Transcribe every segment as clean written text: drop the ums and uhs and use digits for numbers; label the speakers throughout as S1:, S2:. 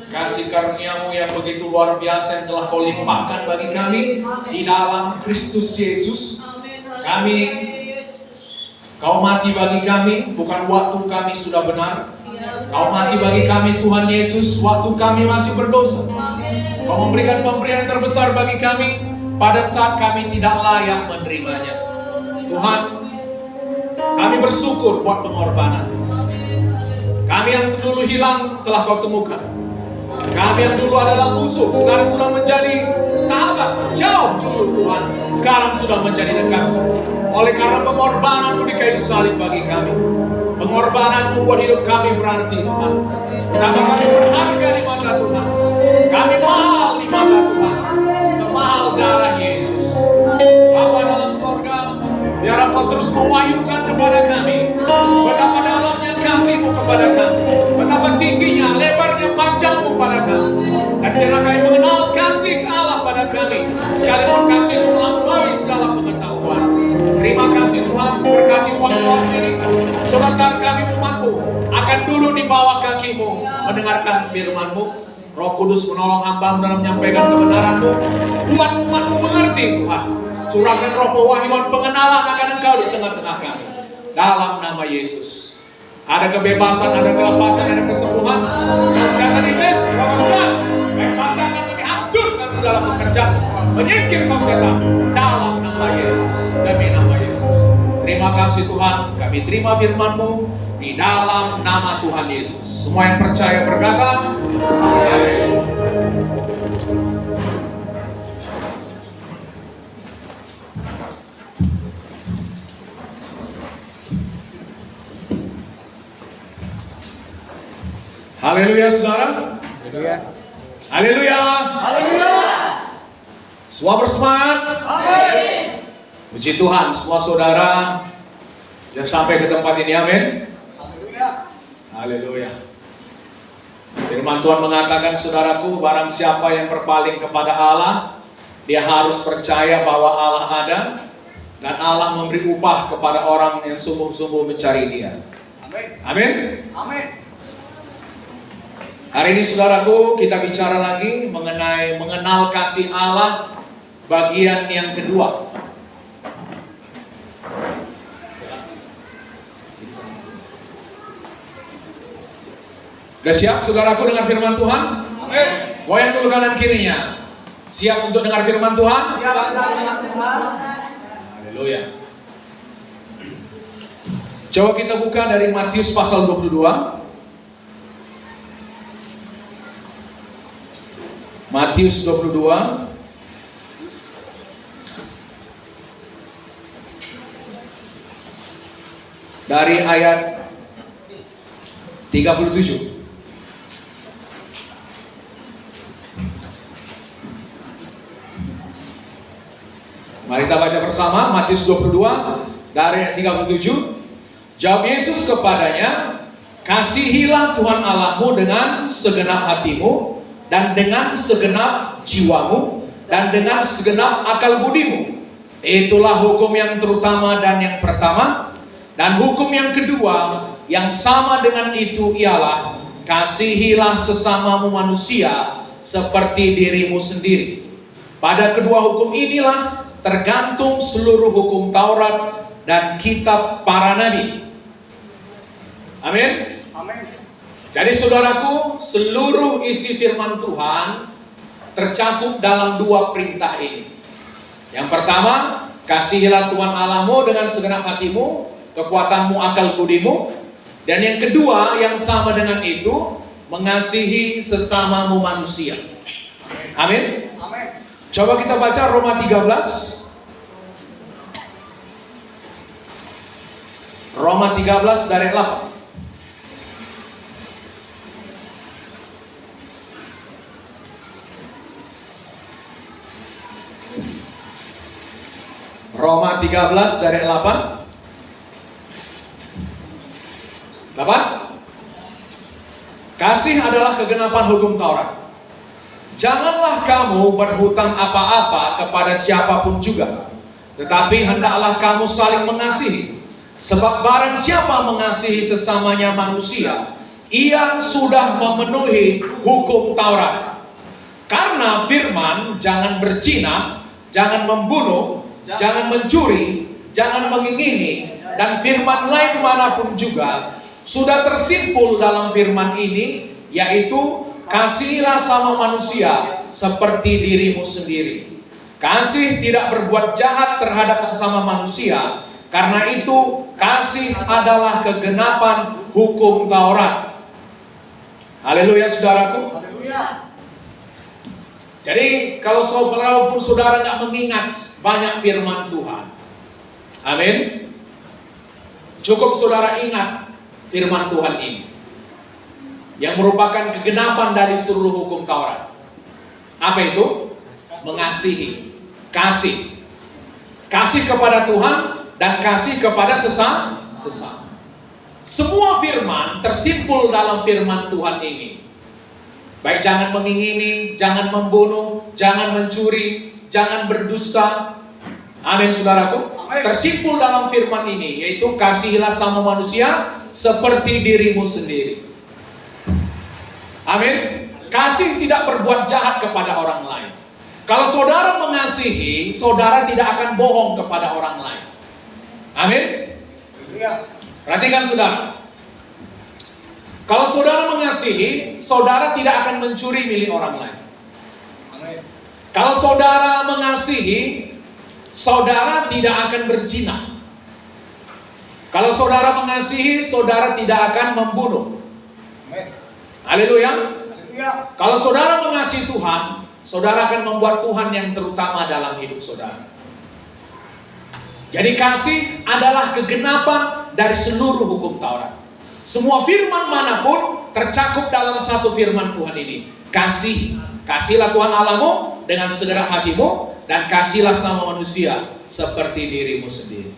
S1: kasih karunia-Mu yang begitu luar biasa yang telah Kau limpahkan bagi kami di dalam Kristus Yesus. Kami, Kau mati bagi kami, bukan waktu kami sudah benar. Kau mati bagi kami Tuhan Yesus, waktu kami masih berdosa. Kau memberikan pemberian terbesar bagi kami pada saat kami tidak layak menerimanya. Tuhan, kami bersyukur buat pengorbanan. Kami yang dulu hilang telah Kau temukan. Kami yang dulu adalah musuh, sekarang sudah menjadi sahabat. Jauh dulu Tuhan, sekarang sudah menjadi dekat. Oleh karena pengorbanan-Mu di kayu salib bagi kami. Pengorbanan-Mu buat hidup kami berarti Tuhan. Betapa kami berharga di mata Tuhan. Kami mahal di mata Tuhan. Semahal darah Yesus. Bapa dalam sorga, biar Engkau terus mewahyukan kepada kami betapa dalamnya kasih-Mu kepada kami, betapa tingginya, lebarnya, panjang-Mu pada kami. Dan biarlah kami mengenal kasih Allah pada kami, sekalipun kasih itu melampaui segala pengetahuan. Terima kasih Tuhan, berkati waktu ini. Sebentar kami umat-Mu akan duduk di bawah kaki-Mu, mendengarkan firman-Mu. Roh Kudus menolong hamba-Mu dalam menyampaikan kebenaran-Mu. Buat umat-Mu mengerti Tuhan. Curahkan roh pewahyuan pengenalan akan Engkau di tengah-tengah kami. Dalam nama Yesus. Ada kebebasan, ada kelepasan, ada kesembuhan. Dan kesehatan iblis, pekerjaan. Baik pantangan kami hancurkan segala pekerjaan. Menyingkir kau setan. Dalam nama Yesus. Demi nama Yesus. Terima kasih Tuhan. Kami terima firman-Mu di dalam nama Tuhan Yesus. Semua yang percaya berkata, amin. Haleluya saudara.
S2: Haleluya.
S1: Haleluya.
S2: Haleluya.
S1: Semua bersemangat.
S2: Amin.
S1: Puji Tuhan, semua saudara sudah sampai ke tempat ini, amin.
S2: Haleluya.
S1: Haleluya. Firman Tuhan mengatakan, saudaraku, barang siapa yang berpaling kepada Allah, dia harus percaya bahwa Allah ada dan Allah memberi upah kepada orang yang sungguh-sungguh mencari Dia.
S2: Amin.
S1: Amin.
S2: Amin.
S1: Hari ini saudaraku, kita bicara lagi mengenai mengenal kasih Allah bagian yang kedua. Sudah siap saudaraku dengan firman Tuhan?
S2: Amin.
S1: Goyang dulu kanan kirinya. Siap untuk dengar firman Tuhan?
S2: Siap dengan Tuhan.
S1: Haleluya. Coba kita buka dari Matius pasal 22. Matius 22 dari ayat 37. Mari kita baca bersama Matius 22 dari ayat 37. Jawab Yesus kepadanya, kasihilah Tuhan Allahmu dengan segenap hatimu dan dengan segenap jiwamu dan dengan segenap akal budimu. Itulah hukum yang terutama dan yang pertama. Dan hukum yang kedua yang sama dengan itu ialah kasihilah sesamamu manusia seperti dirimu sendiri. Pada kedua hukum inilah tergantung seluruh hukum Taurat dan kitab para nabi. Amin.
S2: Amin.
S1: Jadi saudaraku, seluruh isi firman Tuhan tercakup dalam dua perintah ini. Yang pertama, kasihilah Tuhan Allahmu dengan segenap hatimu, kekuatanmu, akal budimu. Dan yang kedua yang sama dengan itu, mengasihi sesamamu manusia. Amin.
S2: Amin.
S1: Coba kita baca Roma 13. Roma 13 dari 8. Roma 13 dari 8. 8. Kasih adalah kegenapan hukum Taurat. Janganlah kamu berhutang apa-apa kepada siapapun juga, tetapi hendaklah kamu saling mengasihi. Sebab barang siapa mengasihi sesamanya manusia, ia sudah memenuhi hukum Taurat. Karena firman, jangan berzina, jangan membunuh, jangan mencuri, jangan mengingini, dan firman lain manapun juga sudah tersimpul dalam firman ini, yaitu kasihilah sama manusia seperti dirimu sendiri. Kasih tidak berbuat jahat terhadap sesama manusia, karena itu kasih adalah kegenapan hukum Taurat. Haleluya saudaraku.
S2: Haleluya.
S1: Jadi walaupun saudara nggak mengingat banyak firman Tuhan, amin, cukup saudara ingat firman Tuhan ini, yang merupakan kegenapan dari seluruh hukum Taurat. Apa itu? Mengasihi, kasih kepada Tuhan dan kasih kepada sesama. Semua firman tersimpul dalam firman Tuhan ini. Baik jangan mengingini, jangan membunuh, jangan mencuri, jangan berdusta. Amin saudaraku. Tersimpul dalam firman ini, yaitu kasihilah sama manusia seperti dirimu sendiri. Amin. Kasih tidak berbuat jahat kepada orang lain. Kalau saudara mengasihi, saudara tidak akan bohong kepada orang lain. Amin. Perhatikan saudara. Kalau saudara mengasihi, saudara tidak akan mencuri milik orang lain. Kalau saudara mengasihi, saudara tidak akan berzina. Kalau saudara mengasihi, saudara tidak akan membunuh. Haleluya. Kalau saudara mengasihi Tuhan, saudara akan membuat Tuhan yang terutama dalam hidup saudara. Jadi kasih adalah kegenapan dari seluruh hukum Taurat. Semua firman manapun tercakup dalam satu firman Tuhan ini. Kasihlah Tuhan Allahmu dengan segenap hatimu, dan kasihlah sama manusia seperti dirimu sendiri.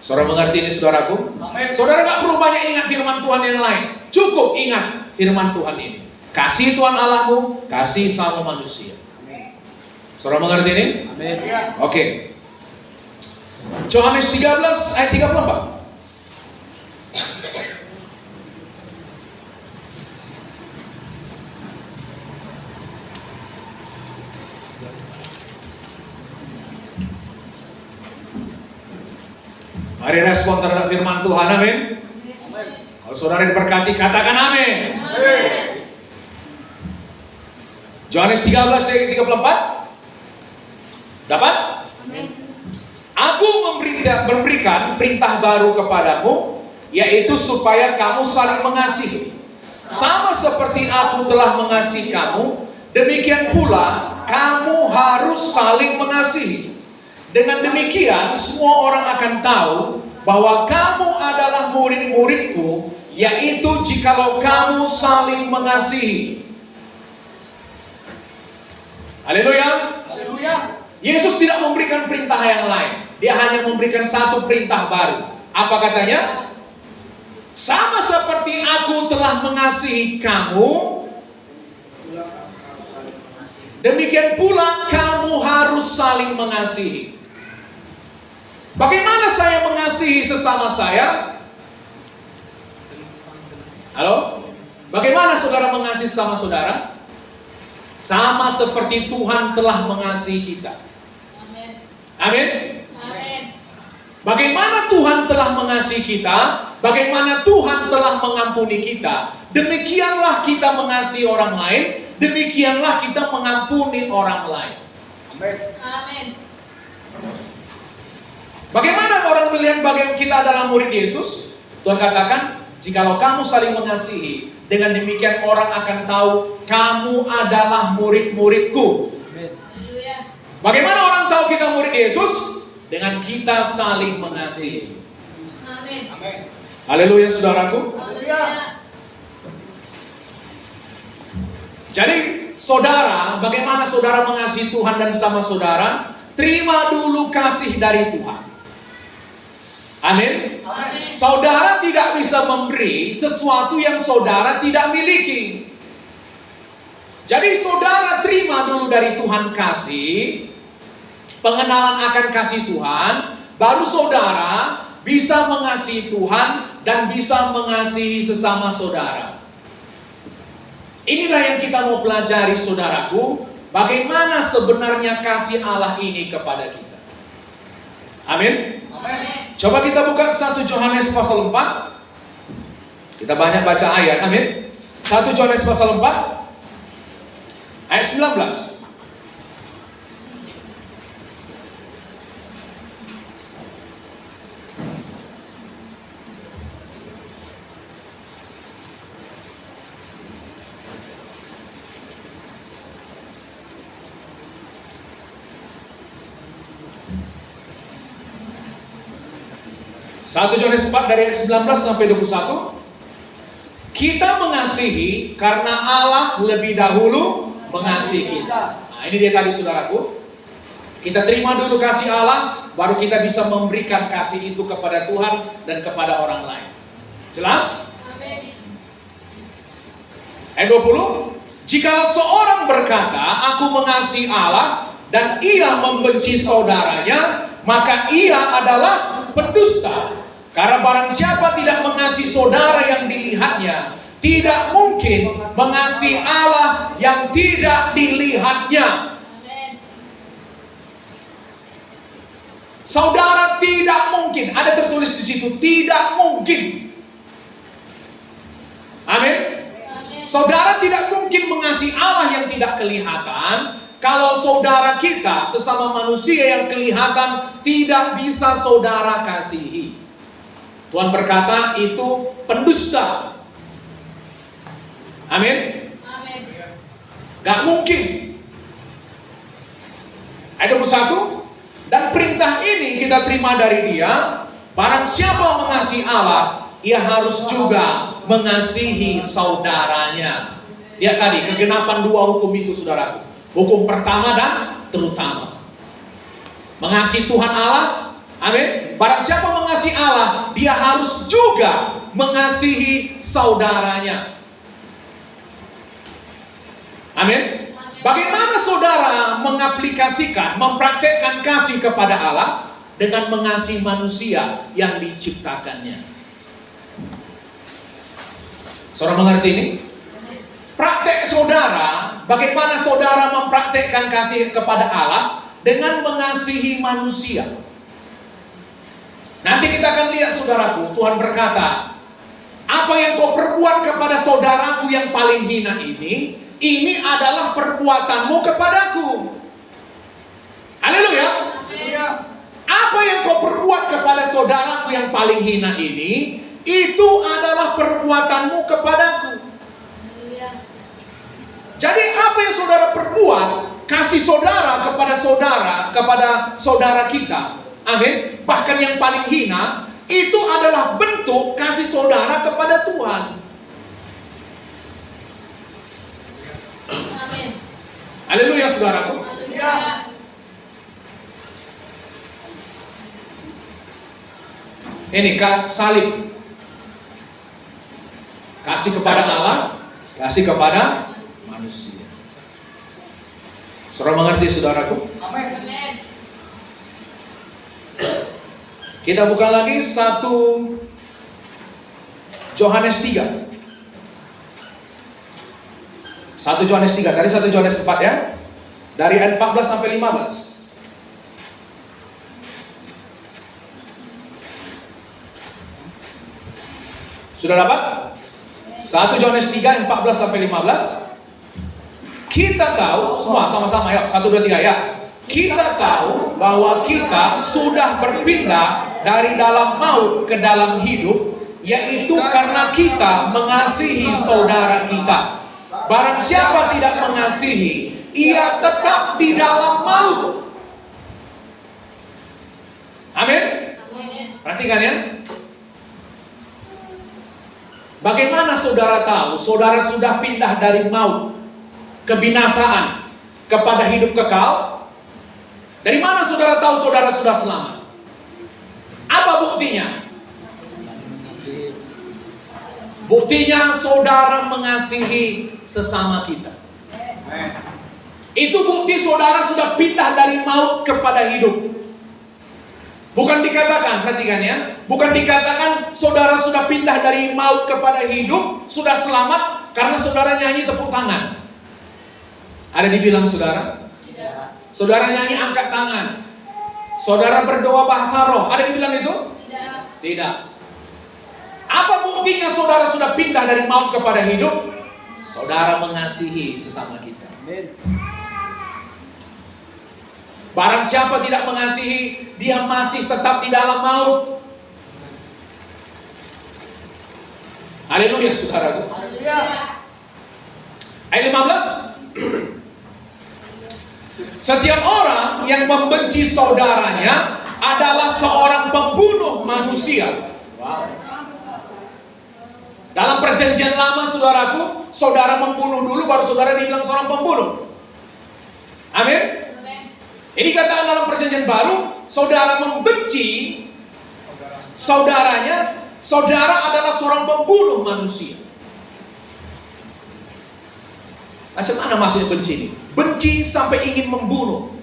S1: Saudara mengerti ini saudaraku?
S2: Amin.
S1: Saudara gak perlu banyak ingat firman Tuhan yang lain. Cukup ingat firman Tuhan ini. Kasih Tuhan Allahmu, kasih sama manusia. Saudara mengerti ini?
S2: Amin.
S1: Oke. Yohanes 13 ayat 34. Mari respon terhadap firman Tuhan, amin. Kalau saudara diberkati, katakan amin. Yohanes 13 ayat 34. Dapat? Aku memberikan perintah baru kepadamu, yaitu supaya kamu saling mengasihi. Sama seperti aku telah mengasihi kamu, demikian pula kamu harus saling mengasihi. Dengan demikian semua orang akan tahu bahwa kamu adalah murid-muridku, yaitu jikalau kamu saling mengasihi. Haleluya.
S2: Haleluya.
S1: Yesus tidak memberikan perintah yang lain. Dia hanya memberikan satu perintah baru. Apa katanya? Sama seperti aku telah mengasihi kamu, demikian pula kamu harus saling mengasihi. Bagaimana saya mengasihi sesama saya? Halo? Bagaimana saudara mengasihi sesama saudara? Sama seperti Tuhan telah mengasihi kita. Amin. Bagaimana Tuhan telah mengasihi kita, bagaimana Tuhan telah mengampuni kita, demikianlah kita mengasihi orang lain, demikianlah kita mengampuni orang lain.
S2: Amin.
S1: Bagaimana orang melihat bagaimana kita adalah murid Yesus? Tuhan katakan, jikalau kamu saling mengasihi, dengan demikian orang akan tahu kamu adalah murid-muridku. Bagaimana orang tahu kita murid Yesus? Dengan kita saling mengasihi.
S2: Amin.
S1: Haleluya saudaraku.
S2: Haleluya.
S1: Jadi saudara, bagaimana saudara mengasihi Tuhan dan sama saudara? Terima dulu kasih dari Tuhan. Amin.
S2: Amin.
S1: Saudara tidak bisa memberi sesuatu yang saudara tidak miliki. Jadi saudara terima dulu dari Tuhan kasih, pengenalan akan kasih Tuhan, baru saudara bisa mengasihi Tuhan dan bisa mengasihi sesama saudara. Inilah yang kita mau pelajari, saudaraku. Bagaimana sebenarnya kasih Allah ini kepada kita. Amin. Coba kita buka 1 Yohanes pasal 4. Kita banyak baca ayat. Amin. 1 Yohanes pasal 4 ayat 19. Satu Yohanes 4 dari ayat 19 sampai 21. Kita mengasihi karena Allah lebih dahulu mengasihi kita. Nah, ini dia tadi, saudaraku. Kita terima dulu kasih Allah, baru kita bisa memberikan kasih itu kepada Tuhan dan kepada orang lain. Jelas?
S2: Amin.
S1: Ayat 20. Jikalau seorang berkata, aku mengasihi Allah, dan ia membenci saudaranya, maka ia adalah pendusta. Karena barang siapa tidak mengasihi saudara yang dilihatnya, tidak mungkin mengasihi Allah yang tidak dilihatnya.
S2: Amin.
S1: Saudara tidak mungkin, ada tertulis di situ, tidak mungkin. Amin.
S2: Amin.
S1: Saudara tidak mungkin mengasihi Allah yang tidak kelihatan kalau saudara kita, sesama manusia yang kelihatan, tidak bisa saudara kasihi. Tuhan berkata itu pendusta. Amin.
S2: Amin.
S1: Gak mungkin. Ayat 21. Dan perintah ini kita terima dari dia, barang siapa mengasihi Allah, ia harus juga mengasihi saudaranya. Lihat tadi, kegenapan dua hukum itu, saudaraku. Hukum pertama dan terutama. Mengasihi Tuhan Allah. Amin. Barang siapa mengasihi Allah, dia harus juga mengasihi saudaranya. Amin. Bagaimana saudara mengaplikasikan, mempraktekkan kasih kepada Allah dengan mengasihi manusia yang diciptakannya? Saudara mengerti ini? Praktek saudara, bagaimana saudara mempraktekkan kasih kepada Allah dengan mengasihi manusia? Nanti kita akan lihat, saudaraku, Tuhan berkata, apa yang kau perbuat kepada saudaraku yang paling hina ini adalah perbuatanmu kepadaku. Haleluya. Apa yang kau perbuat kepada saudaraku yang paling hina ini, itu adalah perbuatanmu kepadaku. Jadi apa yang saudara perbuat, kasih saudara kepada saudara kita. Amin. Bahkan yang paling hina, itu adalah bentuk kasih saudara kepada Tuhan.
S2: Amin.
S1: Haleluya, saudaraku.
S2: Haleluya.
S1: Ini salib. Kasih kepada Allah, kasih kepada manusia. Saudara mengerti, saudaraku?
S2: Amin.
S1: Kita buka lagi 1 Yohanes 3. 1 Yohanes 3, dari 1 Yohanes 4 ya. Dari ayat 14 sampai 15. Sudah dapat? 1 Yohanes 3, 14 sampai 15. Kita tahu, semua sama-sama ya, 1, 2, 3 ya. Kita tahu bahwa kita sudah berpindah dari dalam maut ke dalam hidup, yaitu karena kita mengasihi saudara kita. Barang siapa tidak mengasihi, ia tetap di dalam maut. Amin. Perhatikan ya. Bagaimana saudara tahu saudara sudah pindah dari maut, kebinasaan, kepada hidup kekal? Dari mana saudara tahu saudara sudah selamat? Apa buktinya? Buktinya saudara mengasihi sesama kita. Itu bukti saudara sudah pindah dari maut kepada hidup. Bukan dikatakan, perhatikan ya, bukan dikatakan saudara sudah pindah dari maut kepada hidup, sudah selamat karena saudara nyanyi tepuk tangan. Ada dibilang saudara?
S2: Tidak.
S1: Saudara nyanyi angkat tangan. Saudara berdoa bahasa roh. Ada dibilang itu?
S2: Tidak.
S1: Tidak. Apa buktinya saudara sudah pindah dari maut kepada hidup? Saudara mengasihi sesama kita. Barang siapa tidak mengasihi, dia masih tetap di dalam maut. Haleluya saudaraku.
S2: Haleluya.
S1: Ayat 15. Setiap orang yang membenci saudaranya adalah seorang pembunuh manusia. Wow. Dalam perjanjian lama saudaraku, saudara membunuh dulu baru saudara dibilang seorang pembunuh. Amin. Ini katakan dalam perjanjian baru, saudara membenci saudaranya, saudara adalah seorang pembunuh manusia. Macam mana maksudnya benci ini? Benci sampai ingin membunuh.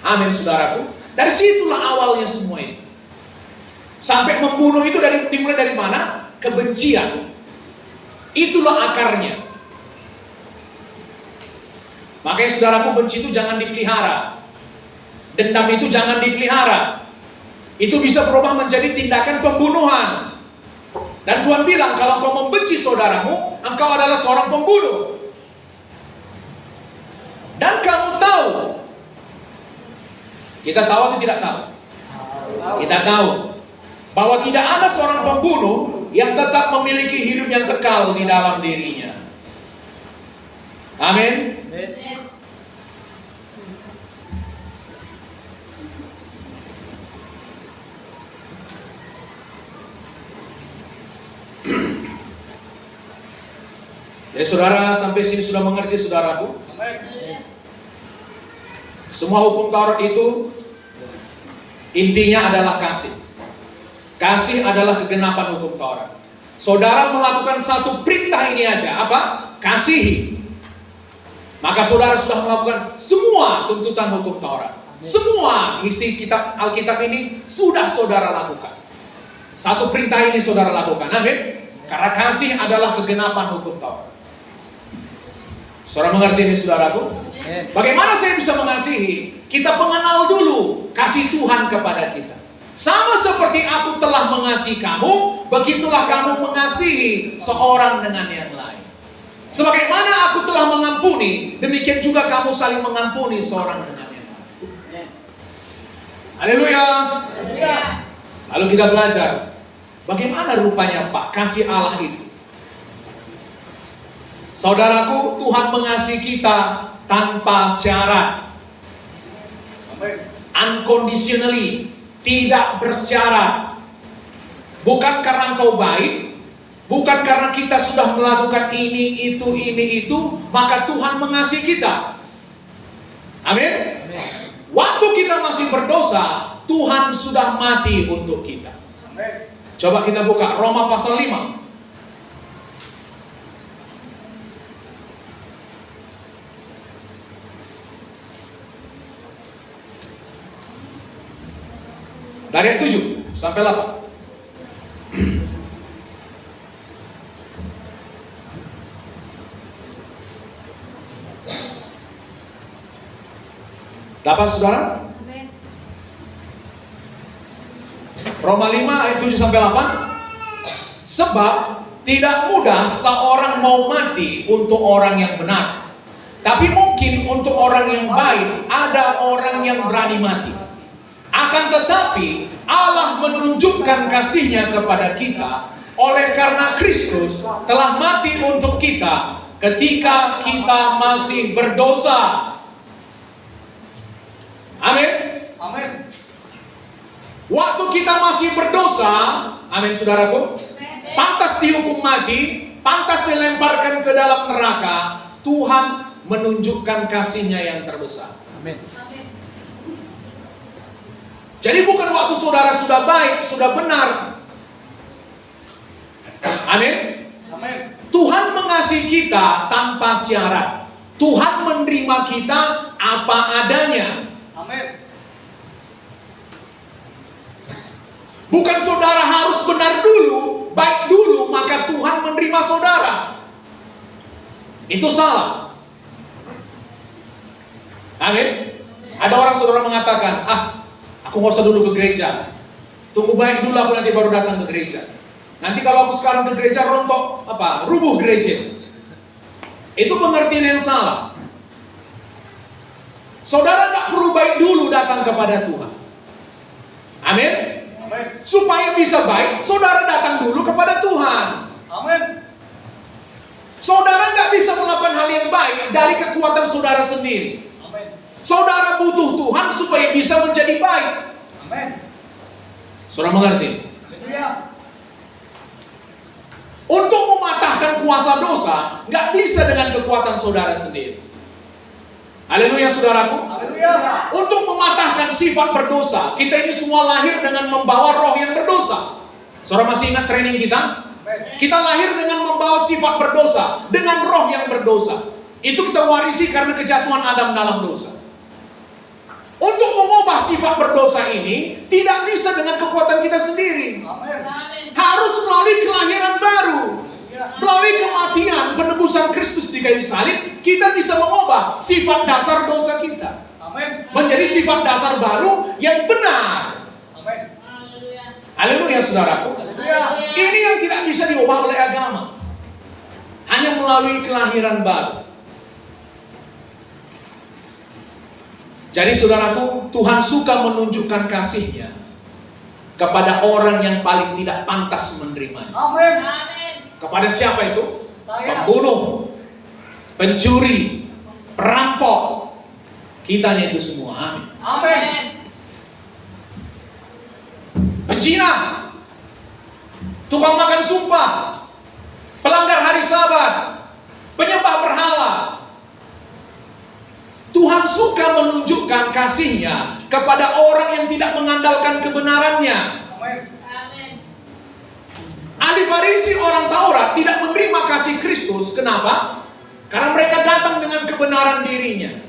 S1: Amin saudaraku. Dari situlah awalnya semua ini. Sampai membunuh itu dimulai dari mana? Kebencian. Itulah akarnya. Makanya saudaraku, benci itu jangan dipelihara. Dendam itu jangan dipelihara. Itu bisa berubah menjadi tindakan pembunuhan. Dan Tuhan bilang, kalau kau membenci saudaramu, engkau adalah seorang pembunuh. Dan kamu tahu. Kita tahu atau tidak tahu? Kita tahu bahwa tidak ada seorang pembunuh yang tetap memiliki hidup yang kekal di dalam dirinya. Amin. Jadi saudara sampai sini sudah mengerti saudaraku? Semua hukum Taurat itu intinya adalah kasih. Kasih adalah kegenapan hukum Taurat. Saudara melakukan satu perintah ini aja, apa? Kasihi. Maka saudara sudah melakukan semua tuntutan hukum Taurat. Semua isi kitab Alkitab ini sudah saudara lakukan. Satu perintah ini saudara lakukan. Amin. Karena kasih adalah kegenapan hukum Taurat. Saudara mengerti ini saudaraku? Bagaimana saya bisa mengasihi? Kita mengenal dulu kasih Tuhan kepada kita. Sama seperti aku telah mengasihi kamu, begitulah kamu mengasihi seorang dengan yang lain. Sebagaimana aku telah mengampuni, demikian juga kamu saling mengampuni seorang dengan yang lain. Haleluya. Lalu kita belajar, bagaimana rupanya Pak kasih Allah itu? Saudaraku, Tuhan mengasihi kita tanpa syarat. Unconditionally, tidak bersyarat. Bukan karena engkau baik, bukan karena kita sudah melakukan ini, itu, maka Tuhan mengasihi kita. Amin. Waktu kita masih berdosa, Tuhan sudah mati untuk kita. Coba kita buka Roma pasal 5. Dari ayat 7 sampai 8. Dapat saudara?
S2: Amin.
S1: Roma 5 ayat 7 sampai 8. Sebab tidak mudah seorang mau mati untuk orang yang benar. Tapi mungkin untuk orang yang baik ada orang yang berani mati. Akan tetapi Allah menunjukkan kasih-Nya kepada kita oleh karena Kristus telah mati untuk kita ketika kita masih berdosa. Amin.
S3: Amin.
S1: Waktu kita masih berdosa, amin saudaraku, pantas dihukum mati, pantas dilemparkan ke dalam neraka, Tuhan menunjukkan kasih-Nya yang terbesar.
S3: Amin.
S1: Jadi bukan waktu saudara sudah baik, sudah benar. Amin.
S3: Amin.
S1: Tuhan mengasihi kita tanpa syarat. Tuhan menerima kita apa adanya.
S3: Amin.
S1: Bukan saudara harus benar dulu, baik dulu, maka Tuhan menerima saudara. Itu salah. Amin. Ada orang saudara mengatakan, aku nggak usah dulu ke gereja. Tunggu baik dulu, aku nanti baru datang ke gereja. Nanti kalau aku sekarang ke gereja, rontok, rubuh gereja. Itu pengertian yang salah. Saudara tak perlu baik dulu datang kepada Tuhan. Amin. Supaya bisa baik, saudara datang dulu kepada Tuhan.
S3: Amin.
S1: Saudara nggak bisa melakukan hal yang baik dari kekuatan saudara sendiri.
S3: Amin.
S1: Saudara butuh Tuhan supaya bisa menjadi baik.
S3: Amin.
S1: Saudara mengerti?
S3: Haleluya.
S1: Untuk mematahkan kuasa dosa, nggak bisa dengan kekuatan saudara sendiri. Haleluya saudaraku.
S3: Haleluya.
S1: Untuk mematahkan sifat berdosa, kita ini semua lahir dengan membawa roh yang berdosa. Saudara masih ingat training kita? Kita lahir dengan membawa sifat berdosa, dengan roh yang berdosa. Itu kita warisi karena kejatuhan Adam dalam dosa. Untuk mengubah sifat berdosa ini, tidak bisa dengan kekuatan kita sendiri.
S3: Amin.
S1: Harus melalui kelahiran baru. Melalui kematian, penebusan Kristus di kayu salib, kita bisa mengubah sifat dasar dosa kita.
S3: Amin.
S1: Menjadi sifat dasar baru yang benar.
S3: Amin.
S1: Haleluya saudaraku. Ini yang tidak bisa diubah oleh agama. Hanya melalui kelahiran baru. Jadi saudaraku, Tuhan suka menunjukkan kasih-Nya kepada orang yang paling tidak pantas menerimanya.
S3: Amin.
S1: Kepada siapa itu?
S3: Saya.
S1: Pembunuh, pencuri, perampok. Kitanya itu semua. Amin.
S3: Amin.
S1: Pezina, tukang makan sumpah, pelanggar hari Sabat, penyembah berhala. Tuhan suka menunjukkan kasih-Nya kepada orang yang tidak mengandalkan kebenarannya.
S3: Amin.
S1: Ahli Farisi orang Taurat tidak menerima kasih Kristus. Kenapa? Karena mereka datang dengan kebenaran dirinya.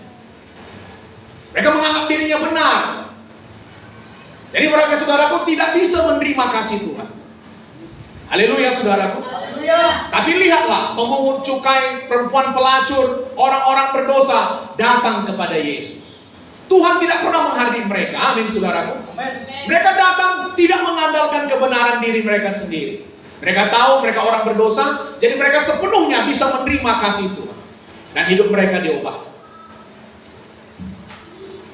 S1: Mereka menganggap dirinya benar. Jadi mereka saudaraku tidak bisa menerima kasih Tuhan. Haleluya saudaraku.
S3: Haleluya.
S1: Tapi lihatlah, pemungut cukai, perempuan pelacur, orang-orang berdosa datang kepada Yesus. Tuhan tidak pernah menghargai mereka. Amin saudaraku.
S3: Amin.
S1: Mereka datang tidak mengandalkan kebenaran diri mereka sendiri. Mereka tahu mereka orang berdosa, jadi mereka sepenuhnya bisa menerima kasih Tuhan. Dan hidup mereka diubah.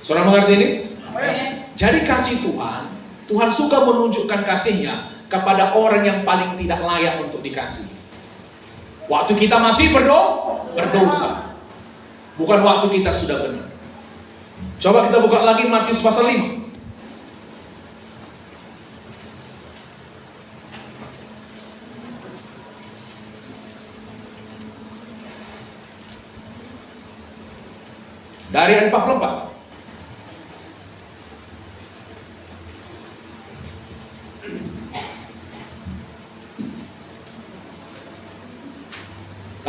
S1: Saudara mengerti ini?
S3: Amin.
S1: Jadi kasih Tuhan, Tuhan suka menunjukkan kasih-Nya kepada orang yang paling tidak layak untuk dikasih. Waktu kita masih berdosa. Bukan waktu kita sudah benar. Coba kita buka lagi Matius pasal 5. Dari ayat 44.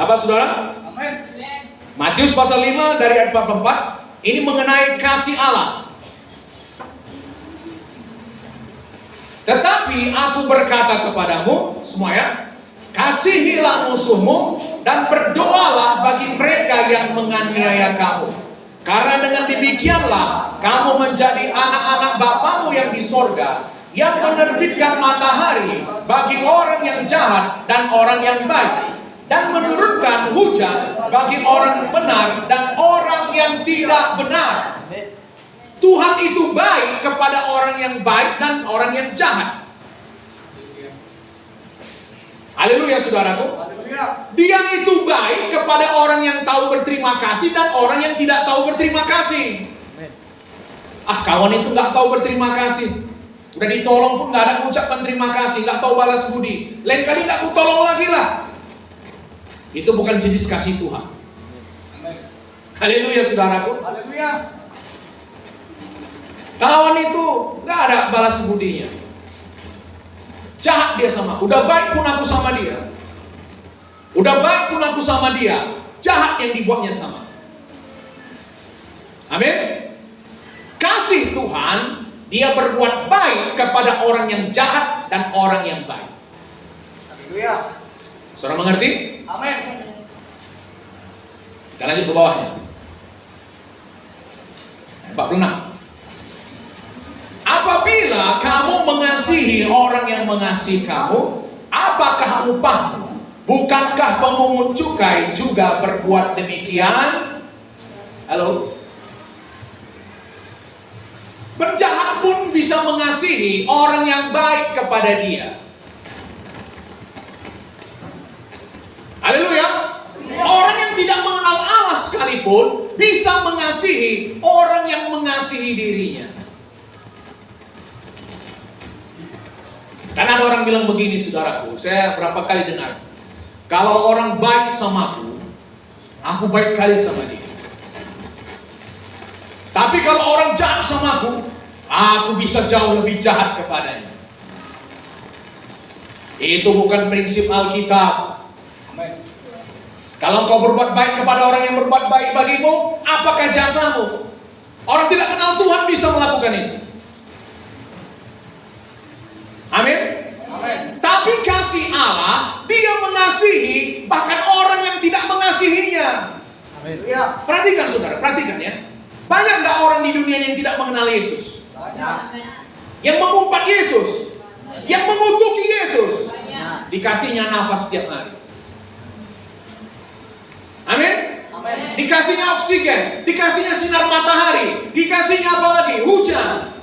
S1: Apa saudara?
S3: Amin.
S1: Matius pasal 5 dari ayat 44. Ini mengenai kasih Allah. Tetapi aku berkata kepadamu semua ya, kasihilah musuhmu dan berdoalah bagi mereka yang menganiaya kamu. Karena dengan demikianlah kamu menjadi anak-anak Bapamu yang di sorga, yang menerbitkan matahari bagi orang yang jahat dan orang yang baik, dan menurunkan hujan bagi orang benar dan orang yang tidak benar. Tuhan itu baik kepada orang yang baik dan orang yang jahat. Haleluya saudaraku.
S3: Haleluya.
S1: Dia itu baik kepada orang yang tahu berterima kasih dan orang yang tidak tahu berterima kasih. Kawan itu nggak tahu berterima kasih. Udah ditolong pun nggak ada ucapan terima kasih, nggak tahu balas budi. Lain kali nggak kutolong lagi lah. Itu bukan jenis kasih Tuhan.
S3: Amin.
S1: Haleluya saudaraku.
S3: Haleluya.
S1: Kawan itu nggak ada balas budinya. Jahat dia sama, udah baik pun aku sama dia. Udah baik pun aku sama dia, jahat yang dibuatnya sama. Amin. Kasih Tuhan Dia berbuat baik kepada orang yang jahat dan orang yang baik.
S3: Haleluya.
S1: Saudara mengerti?
S3: Amin.
S1: Kita lanjut ke bawahnya. 46. Apabila kamu mengasihi orang yang mengasihi kamu, apakah upahmu? Bukankah pemungut cukai juga berbuat demikian? Halo? Penjahat pun bisa mengasihi orang yang baik kepada dia. Haleluya. Orang yang tidak mengenal Allah sekalipun bisa mengasihi orang yang mengasihi dirinya. Karena ada orang bilang begini, saudaraku, saya berapa kali dengar, kalau orang baik sama aku baik kali sama dia. Tapi kalau orang jahat sama aku bisa jauh lebih jahat kepadanya. Itu bukan prinsip Alkitab.
S3: Amin.
S1: Kalau kau berbuat baik kepada orang yang berbuat baik bagimu, apakah jasamu? Orang tidak kenal Tuhan bisa melakukan itu. Amin.
S3: Amin.
S1: Tapi kasih Allah, dia mengasihi bahkan orang yang tidak mengasihinya.
S3: Haleluya.
S1: Perhatikan saudara, perhatikan ya. Banyak nggak orang di dunia yang tidak mengenal Yesus?
S3: Banyak.
S1: Yang mengumpat Yesus? Yang mengutuki Yesus?
S2: Banyak.
S1: Dikasihnya nafas setiap hari. Amin.
S3: Amin.
S1: Dikasihnya oksigen, dikasihnya sinar matahari, dikasihnya apa lagi? Hujan.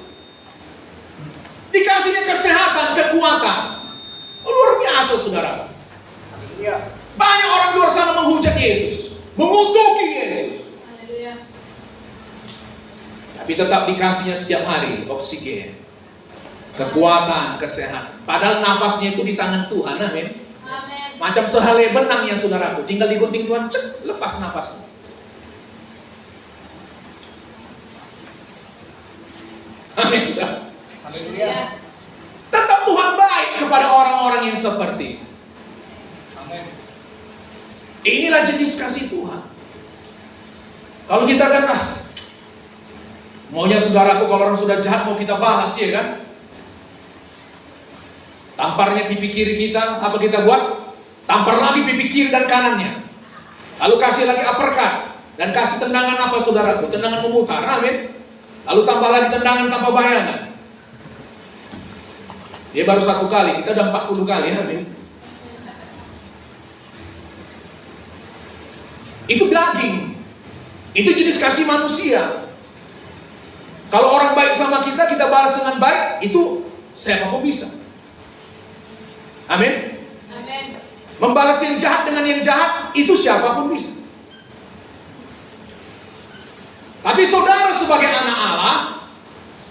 S1: Dikasihnya kesehatan, kekuatan. Luar biasa saudara.
S3: Haleluya.
S1: Banyak orang luar sana menghujat Yesus, mengutuki Yesus.
S2: Haleluya.
S1: Tapi tetap dikasihnya setiap hari oksigen, kekuatan, kesehatan. Padahal nafasnya itu di tangan Tuhan, amin.
S2: Amin.
S1: Macam sehelai benang ya saudaraku, tinggal digunting Tuhan, cek, lepas nafasnya. Amin saudara.
S3: Haleluya.
S1: Tetap Tuhan baik kepada orang-orang yang seperti.
S3: Amin.
S1: Inilah jenis kasih Tuhan. Kalau kita kan maunya saudaraku kalau orang sudah jahat mau kita balas ya kan? Tamparnya pipi kiri kita, apa kita buat? Tampar lagi pipi kiri dan kanannya. Lalu kasih lagi uppercut dan kasih tendangan apa saudaraku? Tendangan memutar, amin. Lalu tambah lagi tendangan tanpa bayangan. Dia baru 1 kali, kita udah 40 kali, amin. Itu daging. Itu jenis kasih manusia. Kalau orang baik sama kita, kita balas dengan baik, itu siapapun bisa. Amin.
S2: Amin.
S1: Membalas yang jahat dengan yang jahat, itu siapapun bisa. Tapi saudara sebagai anak Allah,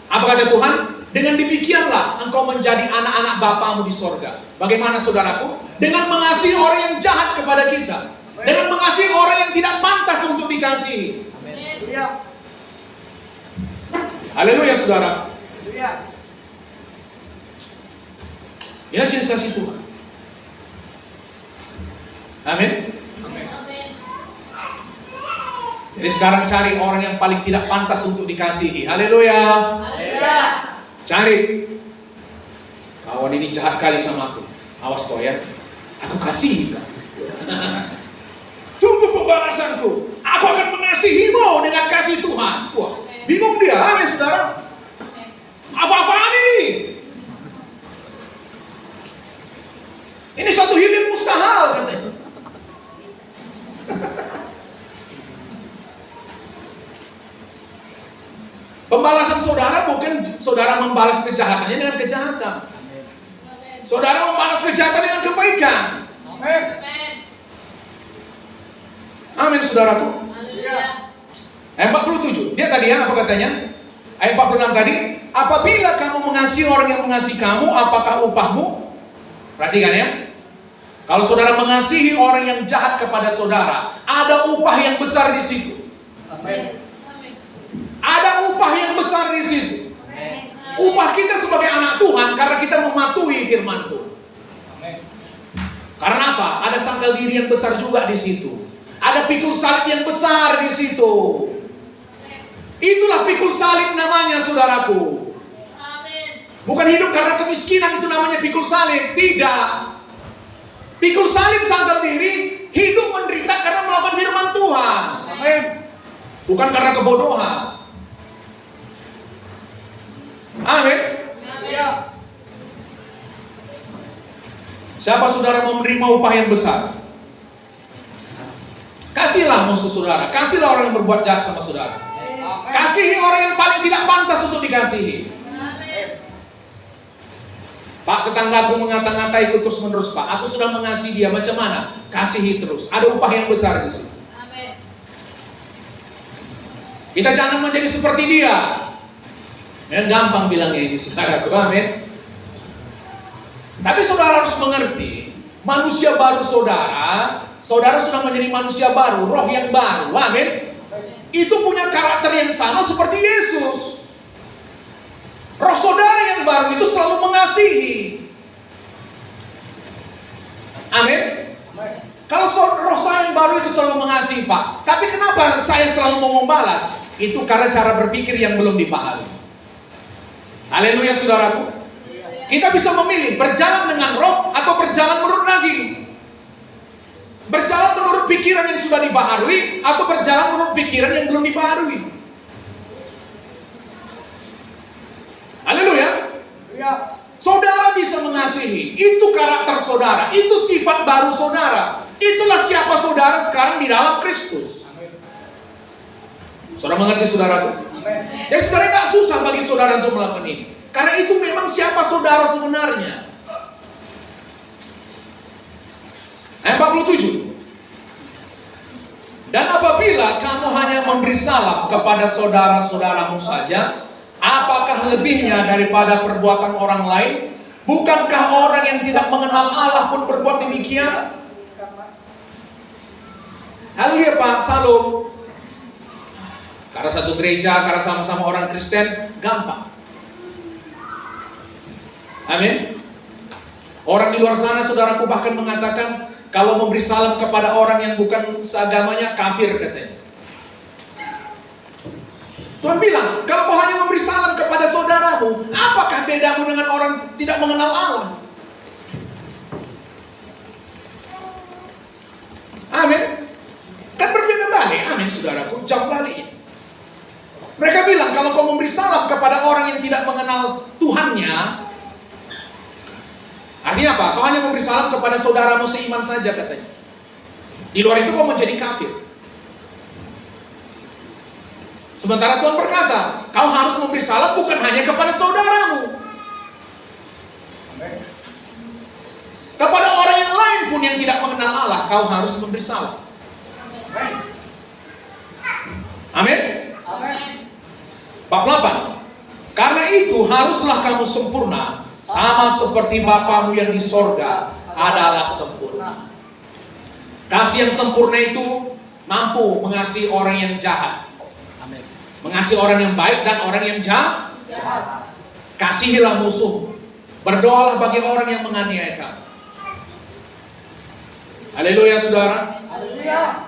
S1: apa kata Tuhan? Dengan demikianlah engkau menjadi anak-anak Bapamu di sorga. Bagaimana saudaraku? Dengan mengasihi orang yang jahat kepada kita. Dengan mengasihi orang yang tidak pantas untuk dikasihi.
S3: Haleluya.
S1: Haleluya saudara.
S3: Haleluya.
S1: Inilah jenis kasih Tuhan. Amin.
S3: Amin.
S2: Amin.
S1: Jadi sekarang cari orang yang paling tidak pantas untuk dikasihi. Haleluya.
S2: Haleluya.
S1: Cari. Kawan ini jahat kali sama aku. Awas kau ya. Aku kasih kau. Tunggu pembalasanku. Aku akan mengasihimu dengan kasih Tuhan. Wah, bingung dia, amin saudara. Apa-apaan ini? Ini suatu hal yang mustahil katanya. Pembalasan saudara bukan saudara membalas kejahatannya dengan kejahatan. Saudara membalas kejahatan dengan kebaikan.
S3: Amin.
S2: Amin.
S1: Amin saudaraku.
S2: Haleluya.
S1: Ayat 47, dia tadi ya apa katanya? Ayat 46 tadi, apabila kamu mengasihi orang yang mengasihi kamu, apakah upahmu? Perhatikan ya. Kalau saudara mengasihi orang yang jahat kepada saudara, ada upah yang besar di situ.
S3: Amin.
S2: Amin.
S1: Ada upah yang besar di situ.
S3: Amin.
S1: Upah kita sebagai anak Tuhan karena kita mematuhi firman Tuhan.
S3: Amin.
S1: Karena apa? Ada sangkal diri yang besar juga di situ. Ada pikul salib yang besar di situ. Itulah pikul salib namanya saudaraku. Bukan hidup karena kemiskinan, itu namanya pikul salib. Tidak. Pikul salib sadar diri, hidup menderita karena melakukan firman Tuhan.
S3: Amin.
S1: Bukan karena kebodohan. Amin.
S3: Iya.
S1: Siapa saudara mau menerima upah yang besar? Kasihlah musuh saudara, kasihlah orang yang berbuat jahat sama saudara.
S3: Amin.
S1: Kasihi orang yang paling tidak pantas untuk dikasihi.
S2: Amin.
S1: Pak, tetanggaku mengata-ngatai terus menerus, Pak. Aku sudah mengasihi dia, macam mana? Kasihi terus. Ada upah yang besar di sini.
S2: Amin.
S1: Kita jangan menjadi seperti dia. Yang gampang bilangnya ini, saudaraku. Amin. Tapi saudara harus mengerti, manusia baru saudara, saudara sudah menjadi manusia baru, roh yang baru. Amin. Itu punya karakter yang sama seperti Yesus. Roh saudara yang baru itu selalu mengasihi. Amin. Kalau roh saya yang baru itu selalu mengasihi, Pak. Tapi kenapa saya selalu mau membalas? Itu karena cara berpikir yang belum dipahami. Haleluya, saudaraku. Kita bisa memilih berjalan dengan roh atau berjalan menurut daging. Berjalan menurut pikiran yang sudah dibaharui atau berjalan menurut pikiran yang belum dibaharui. Haleluya.
S3: Iya.
S1: Saudara bisa mengasihi. Itu karakter saudara. Itu sifat baru saudara. Itulah siapa saudara sekarang di dalam Kristus. Saudara mengerti, saudaraku?
S3: Amin.
S1: Dan sebenarnya tak susah bagi saudara untuk melakukan ini. Karena itu memang siapa saudara sebenarnya. Ayat 47. Dan apabila kamu hanya memberi salam kepada saudara-saudaramu saja, apakah lebihnya daripada perbuatan orang lain? Bukankah orang yang tidak mengenal Allah pun berbuat demikian? Haleluya, Pak. Salam. Karena satu gereja, karena sama-sama orang Kristen, gampang. Amin. Orang di luar sana, saudaraku, bahkan mengatakan kalau memberi salam kepada orang yang bukan seagamanya, kafir katanya. Tuhan bilang, kalau kau hanya memberi salam kepada saudaramu, apakah bedamu dengan orang tidak mengenal Allah? Amin. Kan berbeda balik. Amin, saudaraku. Jauh baliknya. Mereka bilang, kalau kau memberi salam kepada orang yang tidak mengenal Tuhannya, artinya apa? Kau hanya memberi salam kepada saudaramu seiman saja katanya. Di luar itu kau menjadi kafir. Sementara Tuhan berkata, kau harus memberi salam bukan hanya kepada saudaramu. Kepada orang yang lain pun yang tidak mengenal Allah, kau harus memberi salam. Amin.
S2: Amin.
S1: 48. Karena itu haruslah kamu sempurna, sama seperti Bapamu yang di sorga adalah sempurna. Kasih yang sempurna itu mampu mengasihi orang yang jahat, mengasihi orang yang baik dan orang yang jahat. Kasihilah musuh, berdoalah bagi orang yang menganiaya kamu. Haleluya, saudara.
S2: Haleluya.